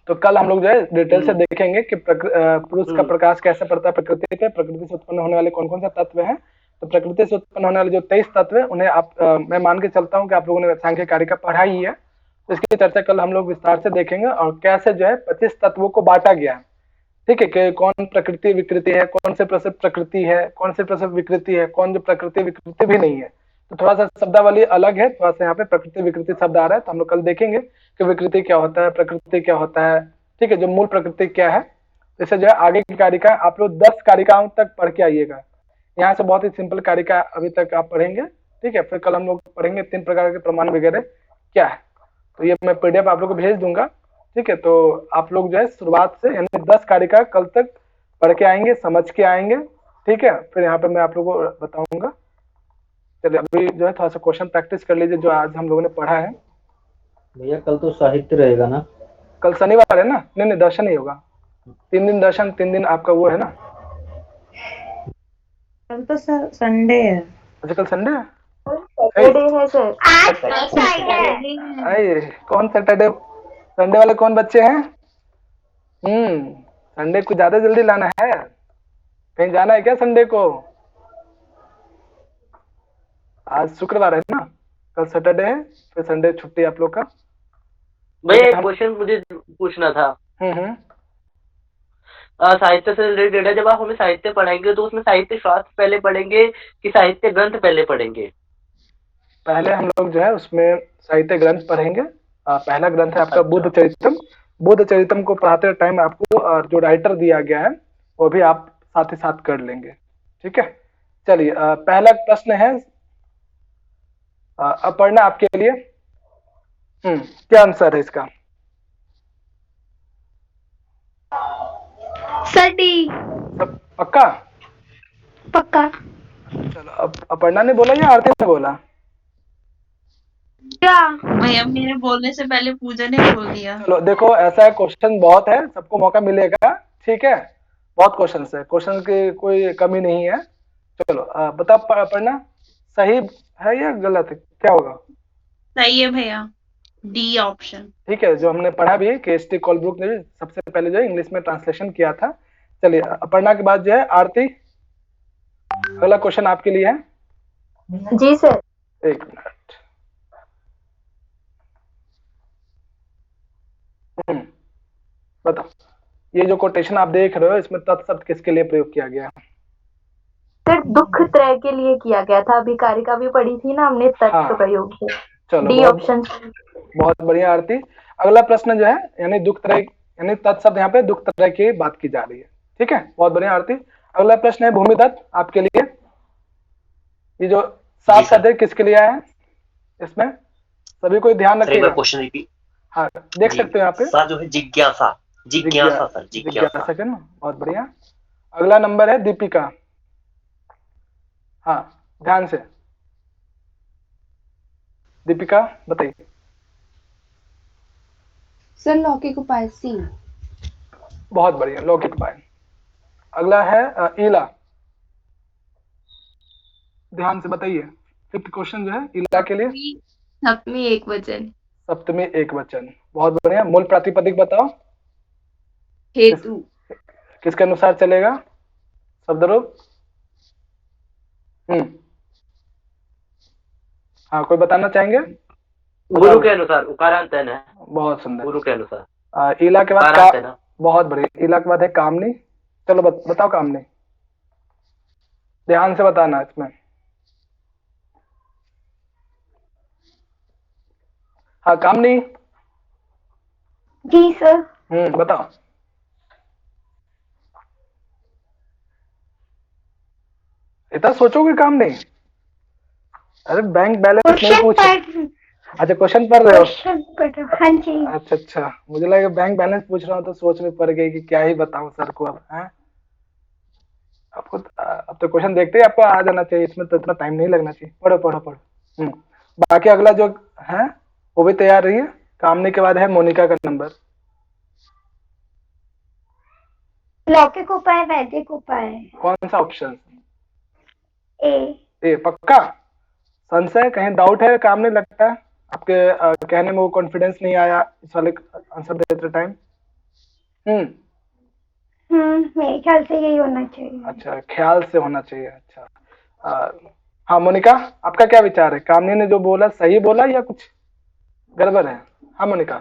Speaker 1: तो कल हम लोग जो है डिटेल से देखेंगे कि पुरुष का प्रकाश कैसे पड़ता है प्रकृति पे, प्रकृति से उत्पन्न होने वाले कौन कौन से तत्व हैं। तो प्रकृति से उत्पन्न होने वाले जो 23 तत्व है उन्हें आप मैं मान के चलता हूँ कि आप लोगों ने सांख्य कारिका पढ़ाई ही है, तो इसकी चर्चा कल हम लोग विस्तार से देखेंगे, और कैसे जो है 25 तत्वों को बांटा गया है। ठीक है, कि कौन प्रकृति विकृति है, कौन से प्रसव प्रकृति है, कौन से प्रसव विकृति है, कौन जो प्रकृति विकृति भी नहीं है। तो थोड़ा सा शब्दावली अलग है, थोड़ा सा यहाँ पे प्रकृति विकृति शब्द आ रहा है, तो हम लोग कल देखेंगे कि विकृति क्या होता है, प्रकृति क्या होता है। ठीक है, जो मूल प्रकृति क्या है। जैसे जो है आगे की कारिका आप लोग 10 कारिकाओं तक पढ़ के आइएगा। यहाँ से बहुत ही सिंपल कारिका अभी तक आप पढ़ेंगे। ठीक है, फिर कल हम लोग पढ़ेंगे 3 प्रकार के प्रमाण वगैरह क्या है। तो ये मैं PDF आप लोग को भेज दूंगा। ठीक है, तो आप लोग जो है शुरुआत से यानी 10 कारिका कल तक पढ़ के आएंगे, समझ के आएंगे। ठीक है, फिर यहाँ पे मैं आप लोगों को बताऊंगा। चलिए अभी जो है थोड़ा सा क्वेश्चन प्रैक्टिस कर लीजिए जो आज हम लोगों ने पढ़ा है।
Speaker 4: भैया कल तो साहित्य रहेगा ना?
Speaker 1: कल शनिवार है ना? नहीं दर्शन ही होगा। 3 दिन दर्शन, 3 दिन आपका वो है ना।
Speaker 8: कल तो संडे है।
Speaker 1: अच्छा कल संडे है?
Speaker 7: सैटरडे है सर।
Speaker 5: आज फ्राइडे
Speaker 1: अरे कौन सैटरडे? संडे वाले कौन बच्चे हैं? संडे को ज्यादा जल्दी लाना है। कहीं जाना है क्या संडे को? आज शुक्रवार है ना, कल सैटरडे है, फिर संडे छुट्टी आप लोग का।
Speaker 11: भैया एक क्वेश्चन मुझे पूछना था। साहित्य से रिलेटेड है। जब आप हमें साहित्य पढ़ाएंगे तो उसमें साहित्य शास्त्र पहले पढ़ेंगे कि साहित्य ग्रंथ पहले पढ़ेंगे?
Speaker 1: पहले हम लोग जो है उसमें साहित्य ग्रंथ पढ़ेंगे। पहला ग्रंथ है आपका बुद्ध चरितम। बुद्ध चरितम को पढ़ाते टाइम आपको जो राइटर दिया गया है वो भी आप साथ ही साथ कर लेंगे। ठीक है, चलिए पहला प्रश्न है अपर्णा आपके लिए। क्या आंसर है इसका?
Speaker 5: Sir D.
Speaker 1: पक्का?
Speaker 5: पक्का।
Speaker 1: चलो अब अपर्णा ने बोला या आरती ने बोला?
Speaker 5: क्या?
Speaker 6: भैया मेरे बोलने से पहले पूजा ने बोल दिया।
Speaker 1: चलो देखो ऐसा है, क्वेश्चन बहुत है, सबको मौका मिलेगा। ठीक है, बहुत क्वेश्चन है, क्वेश्चन की कोई कमी नहीं है। चलो बताओ अपर्णा सही है या गलत है, क्या होगा?
Speaker 6: सही है भैया, डी ऑप्शन।
Speaker 1: ठीक है, जो हमने पढ़ा भी कि एस टी कोलब्रुक ने भी सबसे पहले जो है इंग्लिश में ट्रांसलेशन किया था। चलिए अपर्णा के बाद जो है आरती, अगला क्वेश्चन आपके लिए है।
Speaker 7: जी सर।
Speaker 1: एक मिनट। बताओ ये जो कोटेशन आप देख रहे हो इसमें तत्शब्द किसके लिए प्रयोग किया गया?
Speaker 7: सर दुख त्रय के लिए किया गया था। अभी कारिका भी पढ़ी थी ना हमने, तत्व प्रयोग से।
Speaker 1: चलो
Speaker 7: डी ऑप्शन।
Speaker 1: बहुत बढ़िया आरती। अगला प्रश्न जो है यानी दुख त्रय यानी तत्शब्द यहाँ पे दुख त्रय की बात की जा रही है। ठीक है, बहुत बढ़िया आरती। अगला प्रश्न है भूमिदत्त आपके लिए। ये जो 7 शब्द है किसके लिए आया है? इसमें सभी को ध्यान रखिएगा।
Speaker 3: Question repeat.
Speaker 1: हाँ देख सकते हो यहाँ पे
Speaker 3: जो है जिज्ञासा। जिज्ञासा
Speaker 1: सर ना, बहुत बढ़िया। अगला नंबर है दीपिका। हाँ ध्यान से, दीपिका बताइए।
Speaker 9: सर लौकिक उपाय सी।
Speaker 1: बहुत बढ़िया, लौकिक उपाय। अगला है ईला, ध्यान से बताइए। 5th क्वेश्चन जो है ईला के लिए।
Speaker 6: सप्तमी एक वचन।
Speaker 1: सप्तमी एक वचन, बहुत बढ़िया। मूल प्रातिपदिक बताओ।
Speaker 6: हेतु।
Speaker 1: किसके अनुसार चलेगा शब्द रूप? हाँ कोई बताना चाहेंगे?
Speaker 11: गुरु के अनुसार उकारांत है।
Speaker 1: बहुत सुंदर,
Speaker 11: गुरु के अनुसार।
Speaker 1: ईला के बाद बहुत बढ़िया। ईला के बाद है कामनी। चलो बताओ कामनी, ध्यान से बताना इसमें। हाँ कामनी।
Speaker 5: जी सर।
Speaker 1: बताओ। इतना सोचोगे काम नहीं? अरे बैंक बैलेंस नहीं पूछ। अच्छा क्वेश्चन पढ़ रहे हो?
Speaker 5: हाँ जी।
Speaker 1: अच्छा, मुझे लगा बैंक बैलेंस पूछ रहा हूँ तो सोच में पड़ गई कि क्या ही बताऊं सर को अब है। आपको अब तो क्वेश्चन देखते ही आपको आ जाना चाहिए, इसमें तो इतना टाइम नहीं लगना चाहिए। पढ़ो। बाकी अगला जो है वो भी तैयार रहिए। कामनी के बाद है मोनिका का नंबर।
Speaker 5: लौकिक उपाय, वैदिक उपाय।
Speaker 1: कौन सा ऑप्शन?
Speaker 5: ए।
Speaker 1: पक्का? संशय, कहीं डाउट है? काम नहीं लगता है आपके कहने में वो कॉन्फिडेंस नहीं आया इस वाले आंसर देते टाइम?
Speaker 5: मेरे ख्याल से यही होना चाहिए।
Speaker 1: अच्छा, ख्याल से होना चाहिए। अच्छा हाँ मोनिका आपका क्या विचार है? कामनी ने जो बोला सही बोला या कुछ गड़बड़ है? हाँ मोनिका।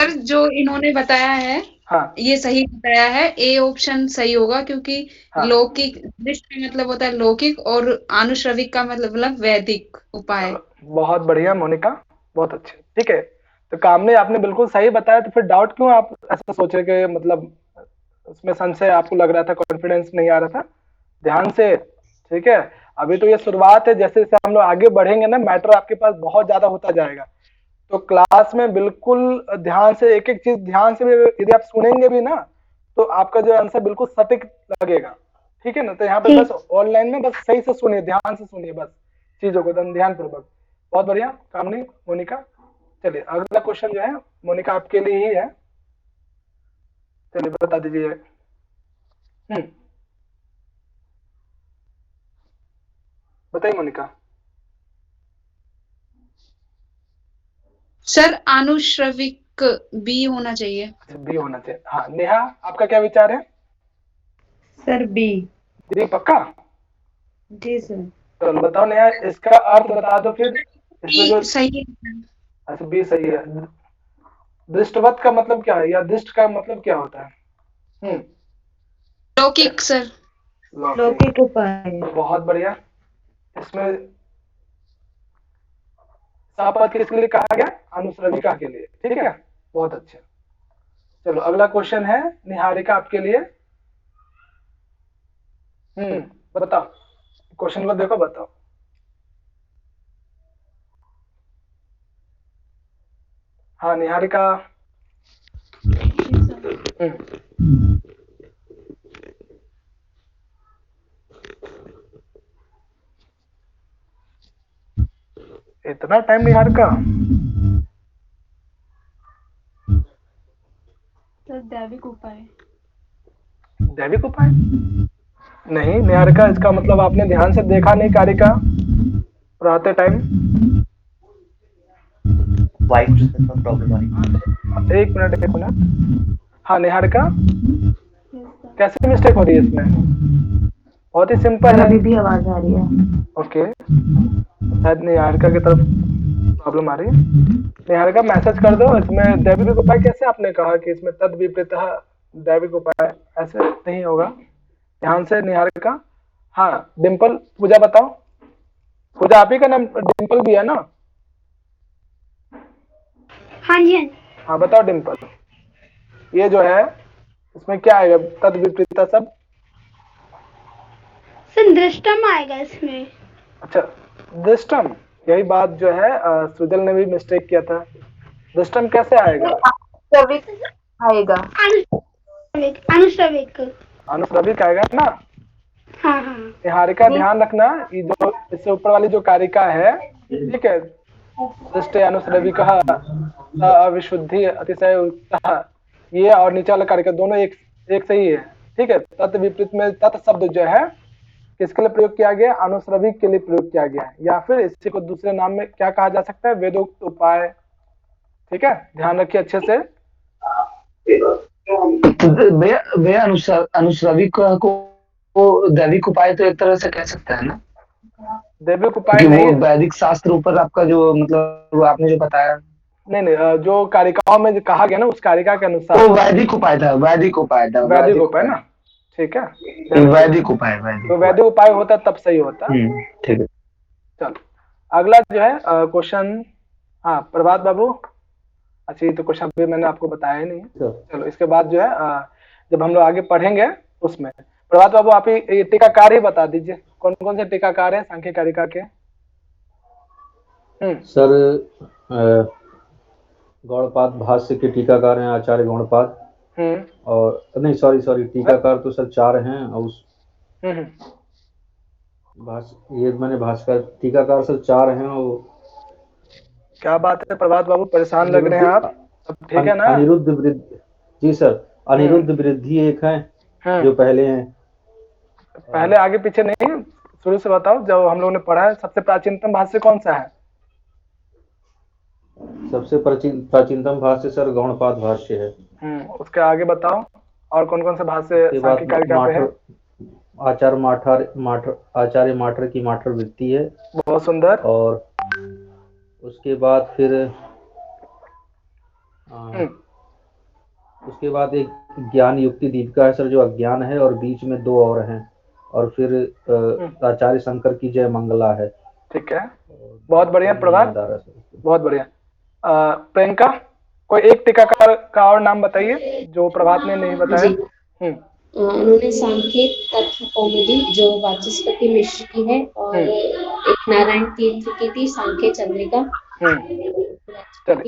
Speaker 6: सर जो इन्होंने बताया है
Speaker 1: हाँ
Speaker 6: ये सही बताया है, ए ऑप्शन सही होगा, क्योंकि
Speaker 1: हाँ
Speaker 6: लौकिक दृष्ट का मतलब होता है लौकिक और आनुश्रविक का मतलब वैदिक उपाय।
Speaker 1: बहुत बढ़िया मोनिका, बहुत अच्छे। ठीक है, तो कामनी आपने बिल्कुल सही बताया, तो फिर डाउट क्यों आप ऐसा सोच रहे कि मतलब उसमें संशय आपको लग रहा था, कॉन्फिडेंस नहीं आ रहा था? ध्यान से, ठीक है, अभी तो ये शुरुआत है, जैसे जैसे हम लोग आगे बढ़ेंगे ना, मैटर आपके पास बहुत ज्यादा होता जाएगा। तो क्लास में बिल्कुल ध्यान से एक एक चीज ध्यान से भी यदि आप सुनेंगे भी ना, तो आपका जो आंसर बिल्कुल सटीक लगेगा। ठीक है ना, तो यहाँ पे बस ऑनलाइन में बस सही से सुनिए, ध्यान से सुनिए बस चीजों को एकदम ध्यान पूर्वक। बहुत बढ़िया कामनी, मोनिका। चलिए अगला क्वेश्चन जो है मोनिका आपके लिए ही है, चलिए बता दीजिए। बताइए मोनिका।
Speaker 6: सर आनुश्रविक बी होना चाहिए।
Speaker 1: बी होना चाहिए, हाँ। नेहा आपका क्या विचार है?
Speaker 8: Sir B.
Speaker 1: बी पक्का?
Speaker 8: जी सर।
Speaker 1: चलो बताओ नेहा, इसका अर्थ बता दो फिर। इसमें जो
Speaker 6: सही है।
Speaker 1: अच्छा बी सही है। दृष्टवत का मतलब क्या है, या दृष्ट का मतलब क्या होता है?
Speaker 6: लौकिक सर।
Speaker 8: लौकिक उपाय।
Speaker 1: बहुत बढ़िया। इसमें सपद किसके लिए कहा गया? अनुश्रविका के लिए। ठीक है, बहुत अच्छा। चलो अगला क्वेश्चन है निहारिका आपके लिए। बताओ, क्वेश्चन को देखो, बताओ। हाँ निहारिका। इतना टाइम निहारिका?
Speaker 9: सर दैविक उपाय।
Speaker 1: दैविक उपाय नहीं निहारिका, इसका मतलब आपने ध्यान से देखा नहीं कारिका पढ़ाते टाइम।
Speaker 3: प्रॉब्लम आ रही है।
Speaker 1: एक मिनट। हाँ निहारिका, कैसे मिस्टेक हो रही है इसमें? बहुत ही सिंपल है।
Speaker 7: अभी भी आवाज आ रही है।
Speaker 1: ओके, शायद निहारिका की तरफ प्रॉब्लम आ रही है। निहारिका मैसेज कर दो। इसमें दैविक उपाय कैसे आपने कहा कि इसमें तद विपरीत दैविक उपाय? ऐसे नहीं होगा, ध्यान से निहारिका। हाँ डिम्पल, पूजा बताओ। पूजा आप ही का नाम डिम्पल भी है ना?
Speaker 5: हाँ जी हाँ जी।
Speaker 1: हाँ बताओ डिम्पल, ये जो है इसमें क्या आएगा तद विपरीत सब?
Speaker 5: संदृष्टम आएगा इसमें।
Speaker 1: अच्छा दृष्टम, यही बात जो है सुजल ने भी मिस्टेक किया था। दृष्टम कैसे आएगा?
Speaker 7: आएगा
Speaker 5: अनुश्रविक।
Speaker 1: अनुश्रविक आएगा ना?
Speaker 5: हाँ हाँ।
Speaker 1: निहारिका ध्यान रखना, ये जो इससे ऊपर वाली जो कारिका है, ठीक है, दृष्टि अनुश्रविक अविशुद्धि अतिशय उत्साह, ये और नीचे वाला कारिका दोनों एक एक सही है। ठीक है, तत् विपरीत में तत् शब्द जो है किसके लिए प्रयोग किया गया? अनुश्रविक के लिए प्रयोग किया गया है, या फिर इसी को दूसरे नाम में क्या कहा जा सकता है? वेदोक्त उपाय। ठीक है, ध्यान रखिए अच्छे से।
Speaker 10: भैया अनुश्रविक को दैविक उपाय तो एक तरह से कह सकता है ना?
Speaker 1: दैविक उपाय नहीं,
Speaker 10: वो वैदिक शास्त्र ऊपर आपका जो मतलब आपने जो बताया।
Speaker 1: नहीं, जो कारिकाओं में जो कहा गया ना, उस कारिका के अनुसार
Speaker 10: वो वैदिक उपाय था, वैदिक उपाय था,
Speaker 1: वैदिक उपाय ना। ठीक है,
Speaker 10: वैदिक उपाय,
Speaker 1: तो वैदिक उपाय होता तब सही होता।
Speaker 10: ठीक है।
Speaker 1: चलो अगला जो है क्वेश्चन। हाँ प्रभात बाबू। अच्छा ये तो क्वेश्चन भी मैंने आपको बताया ही नहीं है। चलो इसके बाद जो है जब हम लोग आगे पढ़ेंगे उसमें, प्रभात बाबू आप ही टीकाकार ही बता दीजिए, कौन कौन से टीकाकार हैं सांख्य कारिका के?
Speaker 4: सर गौड़पाद भाष्य के टीकाकार हैं आचार्य गौड़पाद। और नहीं सॉरी टीकाकार तो सर 4 हैं, और उस ये मैंने भाष्कर टीकाकार सर 4 हैं। और
Speaker 1: क्या बात है प्रभात बाबू, परेशान लग रहे हैं आप, सब ठीक है ना?
Speaker 4: अनिरुद्ध वृद्धि, जी सर, अनिरुद्ध वृद्धि एक है जो पहले हैं।
Speaker 1: पहले आगे पीछे नहीं, शुरू से बताओ, जब हम लोगों ने पढ़ा है सबसे प्राचीनतम भाष्य कौन सा है?
Speaker 4: सबसे प्राचीनतम भाष्य सर गौड़पाद भाष्य है।
Speaker 1: उसके आगे बताओ और कौन कौन से भाष्य सांख्य कारिका पे है?
Speaker 4: आचार्य माठर की माठर वृत्ति है।
Speaker 1: बहुत सुंदर।
Speaker 4: और उसके बाद फिर उसके बाद एक ज्ञान युक्ति दीपिका है सर, जो अज्ञान है, और बीच में दो और हैं, और फिर आचार्य शंकर की जय मंगला है।
Speaker 1: ठीक है, बहुत बढ़िया प्रभात, बहुत बढ़िया। प्रियंका, कोई एक टीकाकार का और नाम बताइए जो प्रभात ने नहीं बताया।
Speaker 12: उन्होंने सांख्य तत्व कौमुदी जो वाचस्पति मिश्र की है, और एक नारायण तीर्थ की थी सांख्य चंद्रिका। और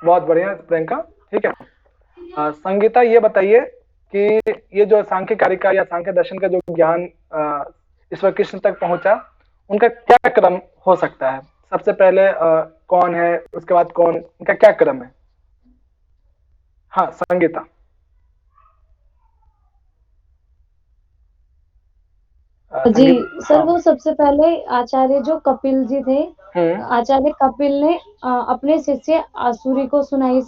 Speaker 1: बहुत बढ़िया प्रियंका, ठीक है। संगीता, ये बताइए कि ये जो सांख्य कारिका या सांख्य दर्शन का जो ज्ञान ईश्वर कृष्ण तक पहुंचा, उनका क्या क्रम हो सकता है? सबसे पहले कौन है, उसके बाद कौन, उनका क्या क्रम है? हाँ संगीता।
Speaker 13: जी सर, वो सबसे पहले आचार्य जो कपिल जी थे, आचार्य कपिल ने अपने शिष्य आसुरी को सुनाई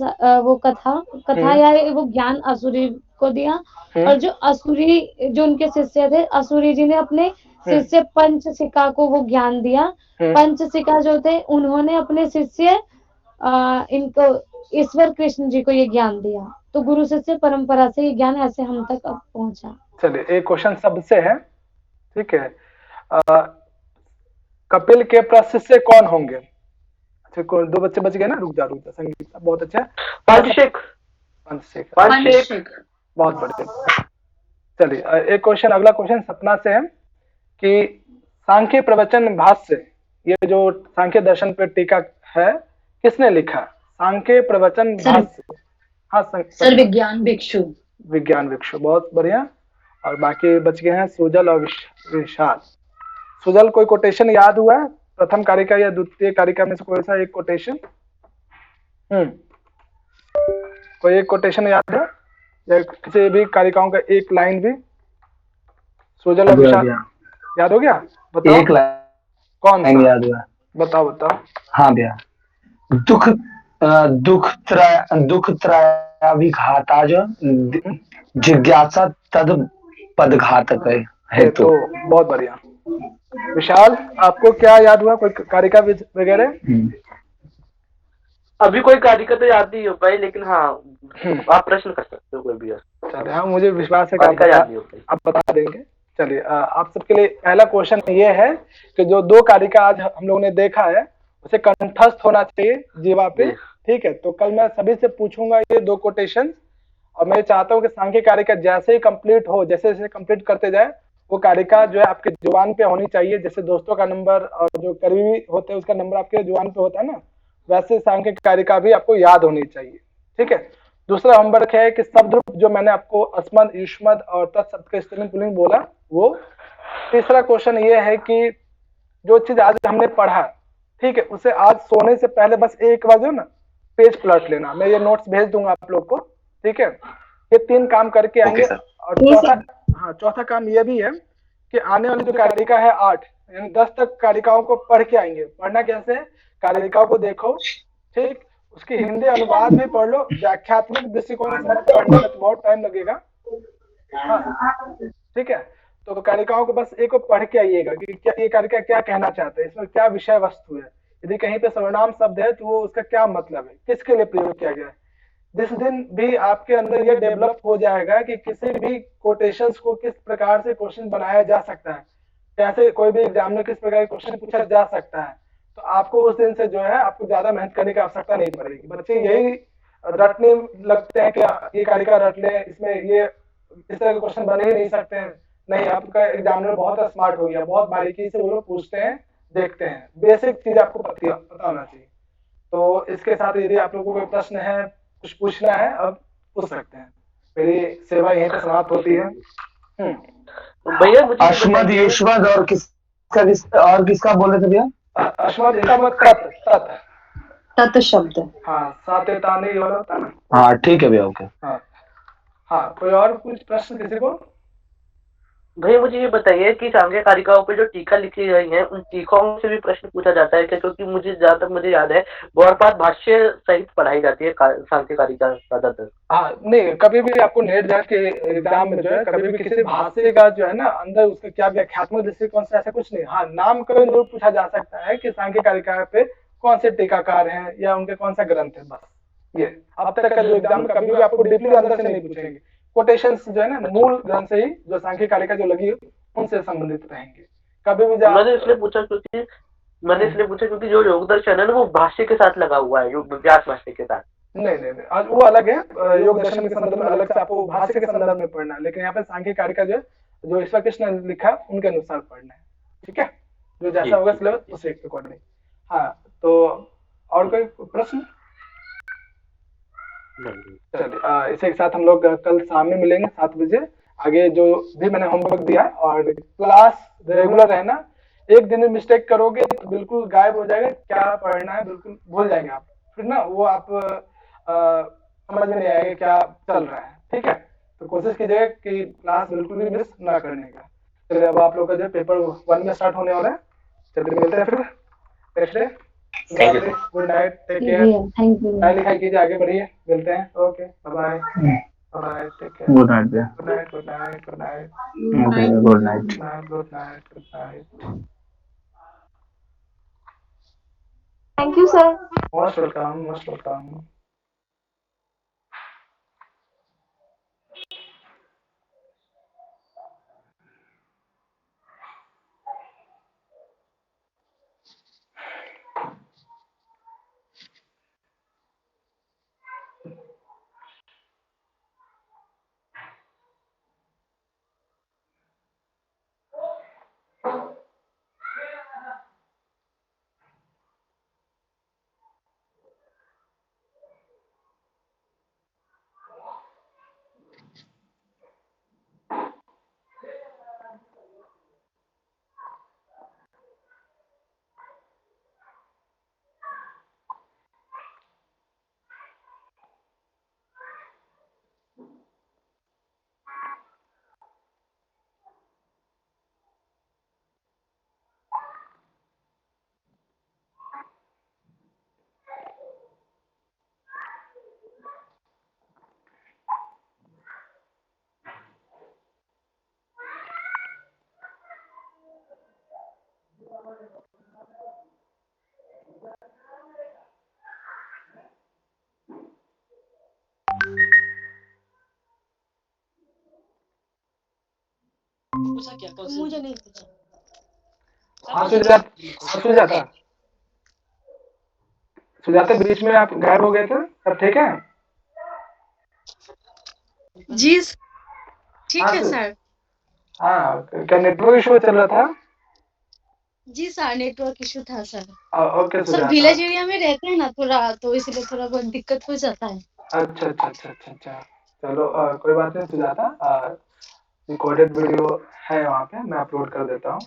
Speaker 13: वो कथा या वो ज्ञान आसुरी को दिया। और जो आसुरी, जो उनके शिष्य थे, आसुरी जी ने अपने शिष्य पंचशिखा को वो ज्ञान दिया। पंचशिखा जो थे, उन्होंने अपने शिष्य इनको ईश्वर कृष्ण जी को ये ज्ञान दिया। तो गुरु शिष्य परंपरा से ये ज्ञान ऐसे हम तक अब पहुंचा।
Speaker 1: चलिए, एक क्वेश्चन सबसे है, ठीक है। कपिल के प्रशिष्य कौन होंगे? अच्छा, दो बच्चे बच गए ना, रुक जा संगीता, बहुत अच्छा।
Speaker 11: पंचशिख,
Speaker 1: बहुत बढ़िया। चलिए, एक क्वेश्चन, अगला क्वेश्चन सपना से है कि सांख्य प्रवचन भाष्य, ये जो सांख्य दर्शन पर टीका है, किसने लिखा? सांख्य प्रवचन भाष्य। हाँ
Speaker 2: सर, विज्ञान भिक्षु।
Speaker 1: विज्ञान भिक्षु, बहुत बढ़िया। और बाकी बच गए हैं सुजल और विशाल। सुजल, कोई कोटेशन याद हुआ है? प्रथम कारिका या द्वितीय कारिका में से कोई सा एक कोटेशन? कोई एक कोटेशन याद है, या किसी भी कारिकाओं का एक लाइन भी? सुजल और विशाल याद हो गया? बताओ
Speaker 10: एक लाइन
Speaker 1: कौन सा
Speaker 10: याद हुआ?
Speaker 1: बताओ।
Speaker 10: हाँ भैया, दुख त्रयाविघाता जो जिज्ञासा तद पदघातक है। तो
Speaker 1: बहुत बढ़िया। विशाल, आपको क्या याद हुआ, कोई कारिका वगैरह?
Speaker 11: अभी कोई कारिका तो याद नहीं हो पाई, लेकिन हाँ आप प्रश्न कर सकते हो कोई भी।
Speaker 1: चलिए, हाँ मुझे विश्वास है कि आप बता देंगे। चलिए, आप सबके लिए पहला क्वेश्चन ये है कि जो दो कारिका आज हम लोगों ने देखा है, उसे कंठस्थ होना चाहिए जीवा पे, ठीक है। तो कल मैं सभी से पूछूंगा ये दो कोटेशन, और मैं चाहता हूँ कि सांख्य कारिका जैसे ही कंप्लीट हो, जैसे जैसे कंप्लीट करते जाए, वो कारिका जो है आपके जुबान पे होनी चाहिए। जैसे दोस्तों का नंबर और जो करीबी होते हैं उसका नंबर आपके जुबान पे होता है ना, वैसे सांख्य कारिका भी आपको याद होनी चाहिए, ठीक है। दूसरा होमवर्क है कि शब्द रूप जो मैंने आपको अस्मद, युष्मद और तत्शब्द का स्त्रीलिंग पुल्लिंग बोला, वो। तीसरा क्वेश्चन ये है कि जो चीज आज हमने पढ़ा, ठीक है, उसे आज सोने से पहले बस एक बार जो ना पेज पलट लेना। मैं ये नोट्स भेज दूंगा आप लोग को, ठीक है। ये 3 काम करके आएंगे। और चौथा काम ये भी है कि आने वाली जो कारिका है 8 यानी 10 तक कारिकाओं को पढ़ के आएंगे। पढ़ना कैसे? कारिकाओं को देखो, ठीक, उसकी हिंदी अनुवाद भी पढ़ लो, व्याख्यात्मक दृष्टिकोण से पढ़ने में बहुत टाइम लगेगा, हाँ ठीक है। तो कारिकाओं को बस एक को पढ़ के आइएगा कि क्या ये कारिका क्या कहना चाहते हैं, इसमें क्या विषय वस्तु है, यदि कहीं पे सर्वनाम शब्द है तो वो उसका क्या मतलब है, किसके लिए प्रयोग किया गया है। जिस दिन भी आपके अंदर ये डेवलप हो जाएगा कि किसी भी कोटेशंस को किस प्रकार से क्वेश्चन बनाया जा सकता है, कैसे कोई भी एग्जाम में किस प्रकार के क्वेश्चन पूछा जा सकता है, तो आपको उस दिन से जो है आपको ज्यादा मेहनत करने की आवश्यकता नहीं पड़ेगी। बच्चे यही रटने लगते हैं कि ये कारिका रट ले, इसमें ये इस तरह के क्वेश्चन बने ही नहीं सकते हैं। नहीं, आपका एग्जामिनर बहुत स्मार्ट हो गया, बहुत बारीकी से वो लोग पूछते हैं, देखते हैं, बेसिक चीज आपको पता होना चाहिए। तो इसके साथ यदि आप लोगों को कोई प्रश्न है, कुछ पूछना है, अब पूछ सकते हैं। मेरी सेवा यहीं पर समाप्त होती है।
Speaker 11: भैया
Speaker 10: अश्मद, युष्मद और किसका बोल रहे थे भैया?
Speaker 1: अश्मद का मतलब
Speaker 2: तत् शब्द,
Speaker 1: हाँ, सातेताने होता ना।
Speaker 10: हाँ ठीक है भैया, ओके।
Speaker 1: हाँ, कोई और कुछ प्रश्न किसी को?
Speaker 11: भैया मुझे ये बताइए कि सांख्य कारिकाओं पे जो टीका लिखी गई है, उन टीकाओं से भी प्रश्न पूछा जाता है क्या? क्योंकि मुझे जहाँ तक मुझे याद है बहुत भाष्य सहित पढ़ाई जाती है सांख्य कारिका ज्यादातर।
Speaker 1: हाँ नहीं, कभी भी आपको नेट जाट के एग्जाम में जो है कभी भी किसी भाष्य का जो है ना अंदर उसका क्या व्याख्यात्मक दृष्टिकोण से ऐसा कुछ नहीं। हाँ, नाम कभी जरूर पूछा जा सकता है कि सांख्य कारिका पे कौन से टीकाकार हैं या उनके कौन सा ग्रंथ है, बस ये अब तक का जो एग्जाम में कभी भी आपको डीपली अंदर से नहीं पूछेंगे, कोटेशंस जो है ना मूल ग्रंथ से ही जो सांख्य कारिका जो लगी उनसे संबंधित रहेंगे। कभी भी
Speaker 11: मैंने इसलिए पूछा क्योंकि जो योग दर्शन है ना वो भाष्य के साथ लगा हुआ है, योग व्यास भाष्य के साथ।
Speaker 1: नहीं, आज वो अलग है, योग दर्शन के संदर्भ में अलग से आपको भाष्य के संदर्भ में पढ़ना है, लेकिन यहाँ पे सांख्य कारिका जो ईश्वर कृष्ण ने लिखा उनके अनुसार पढ़ना है, ठीक है, जो जैसा होगा सिलेबस उसे अकॉर्डिंग। हाँ, तो और कोई प्रश्न? चलिए, इसी के साथ हम लोग कल शाम में मिलेंगे 7 बजे। आगे जो भी मैंने होमवर्क दिया और क्लास रेगुलर रहना, एक दिन में मिस्टेक करोगे तो बिल्कुल गायब हो जाएगा, क्या पढ़ना है बिल्कुल भूल जाएंगे आप, फिर ना वो आप समझ में नहीं आएगा क्या चल रहा है, ठीक है। तो कोशिश कीजिएगा कि क्लास बिल्कुल भी मिस ना करने का। चलिए, अब आप लोग का जो पेपर 1 में स्टार्ट होने वाला है, चलिए मिलते हैं फिर next day. Good night, take care, पढ़ाई लिखाई कीजिए, आगे बढ़िए, मिलते हैं, okay, bye bye, take care,
Speaker 10: good night भैया,
Speaker 1: good night, good night, good night,
Speaker 10: good night,
Speaker 1: good night, good night.
Speaker 7: Thank you sir.
Speaker 1: Most welcome, most welcome.
Speaker 14: पूछा क्या? मुझे नहीं पूछा।
Speaker 1: सुजाता बीच में आप गायब हो गए थे, सब ठीक है?
Speaker 14: जी ठीक है सर।
Speaker 1: हाँ, क्या नेटवर्क इशू चल रहा था?
Speaker 14: जी सर, नेटवर्क इशू था sir.
Speaker 1: Okay
Speaker 14: sir, village area में रहते हैं ना थोड़ा, तो इसलिए थोड़ा बहुत दिक्कत हो जाता है।
Speaker 1: अच्छा, चलो कोई बात नहीं सुजाता, रिकॉर्डेड वीडियो है वहाँ पे, मैं अपलोड कर देता हूँ।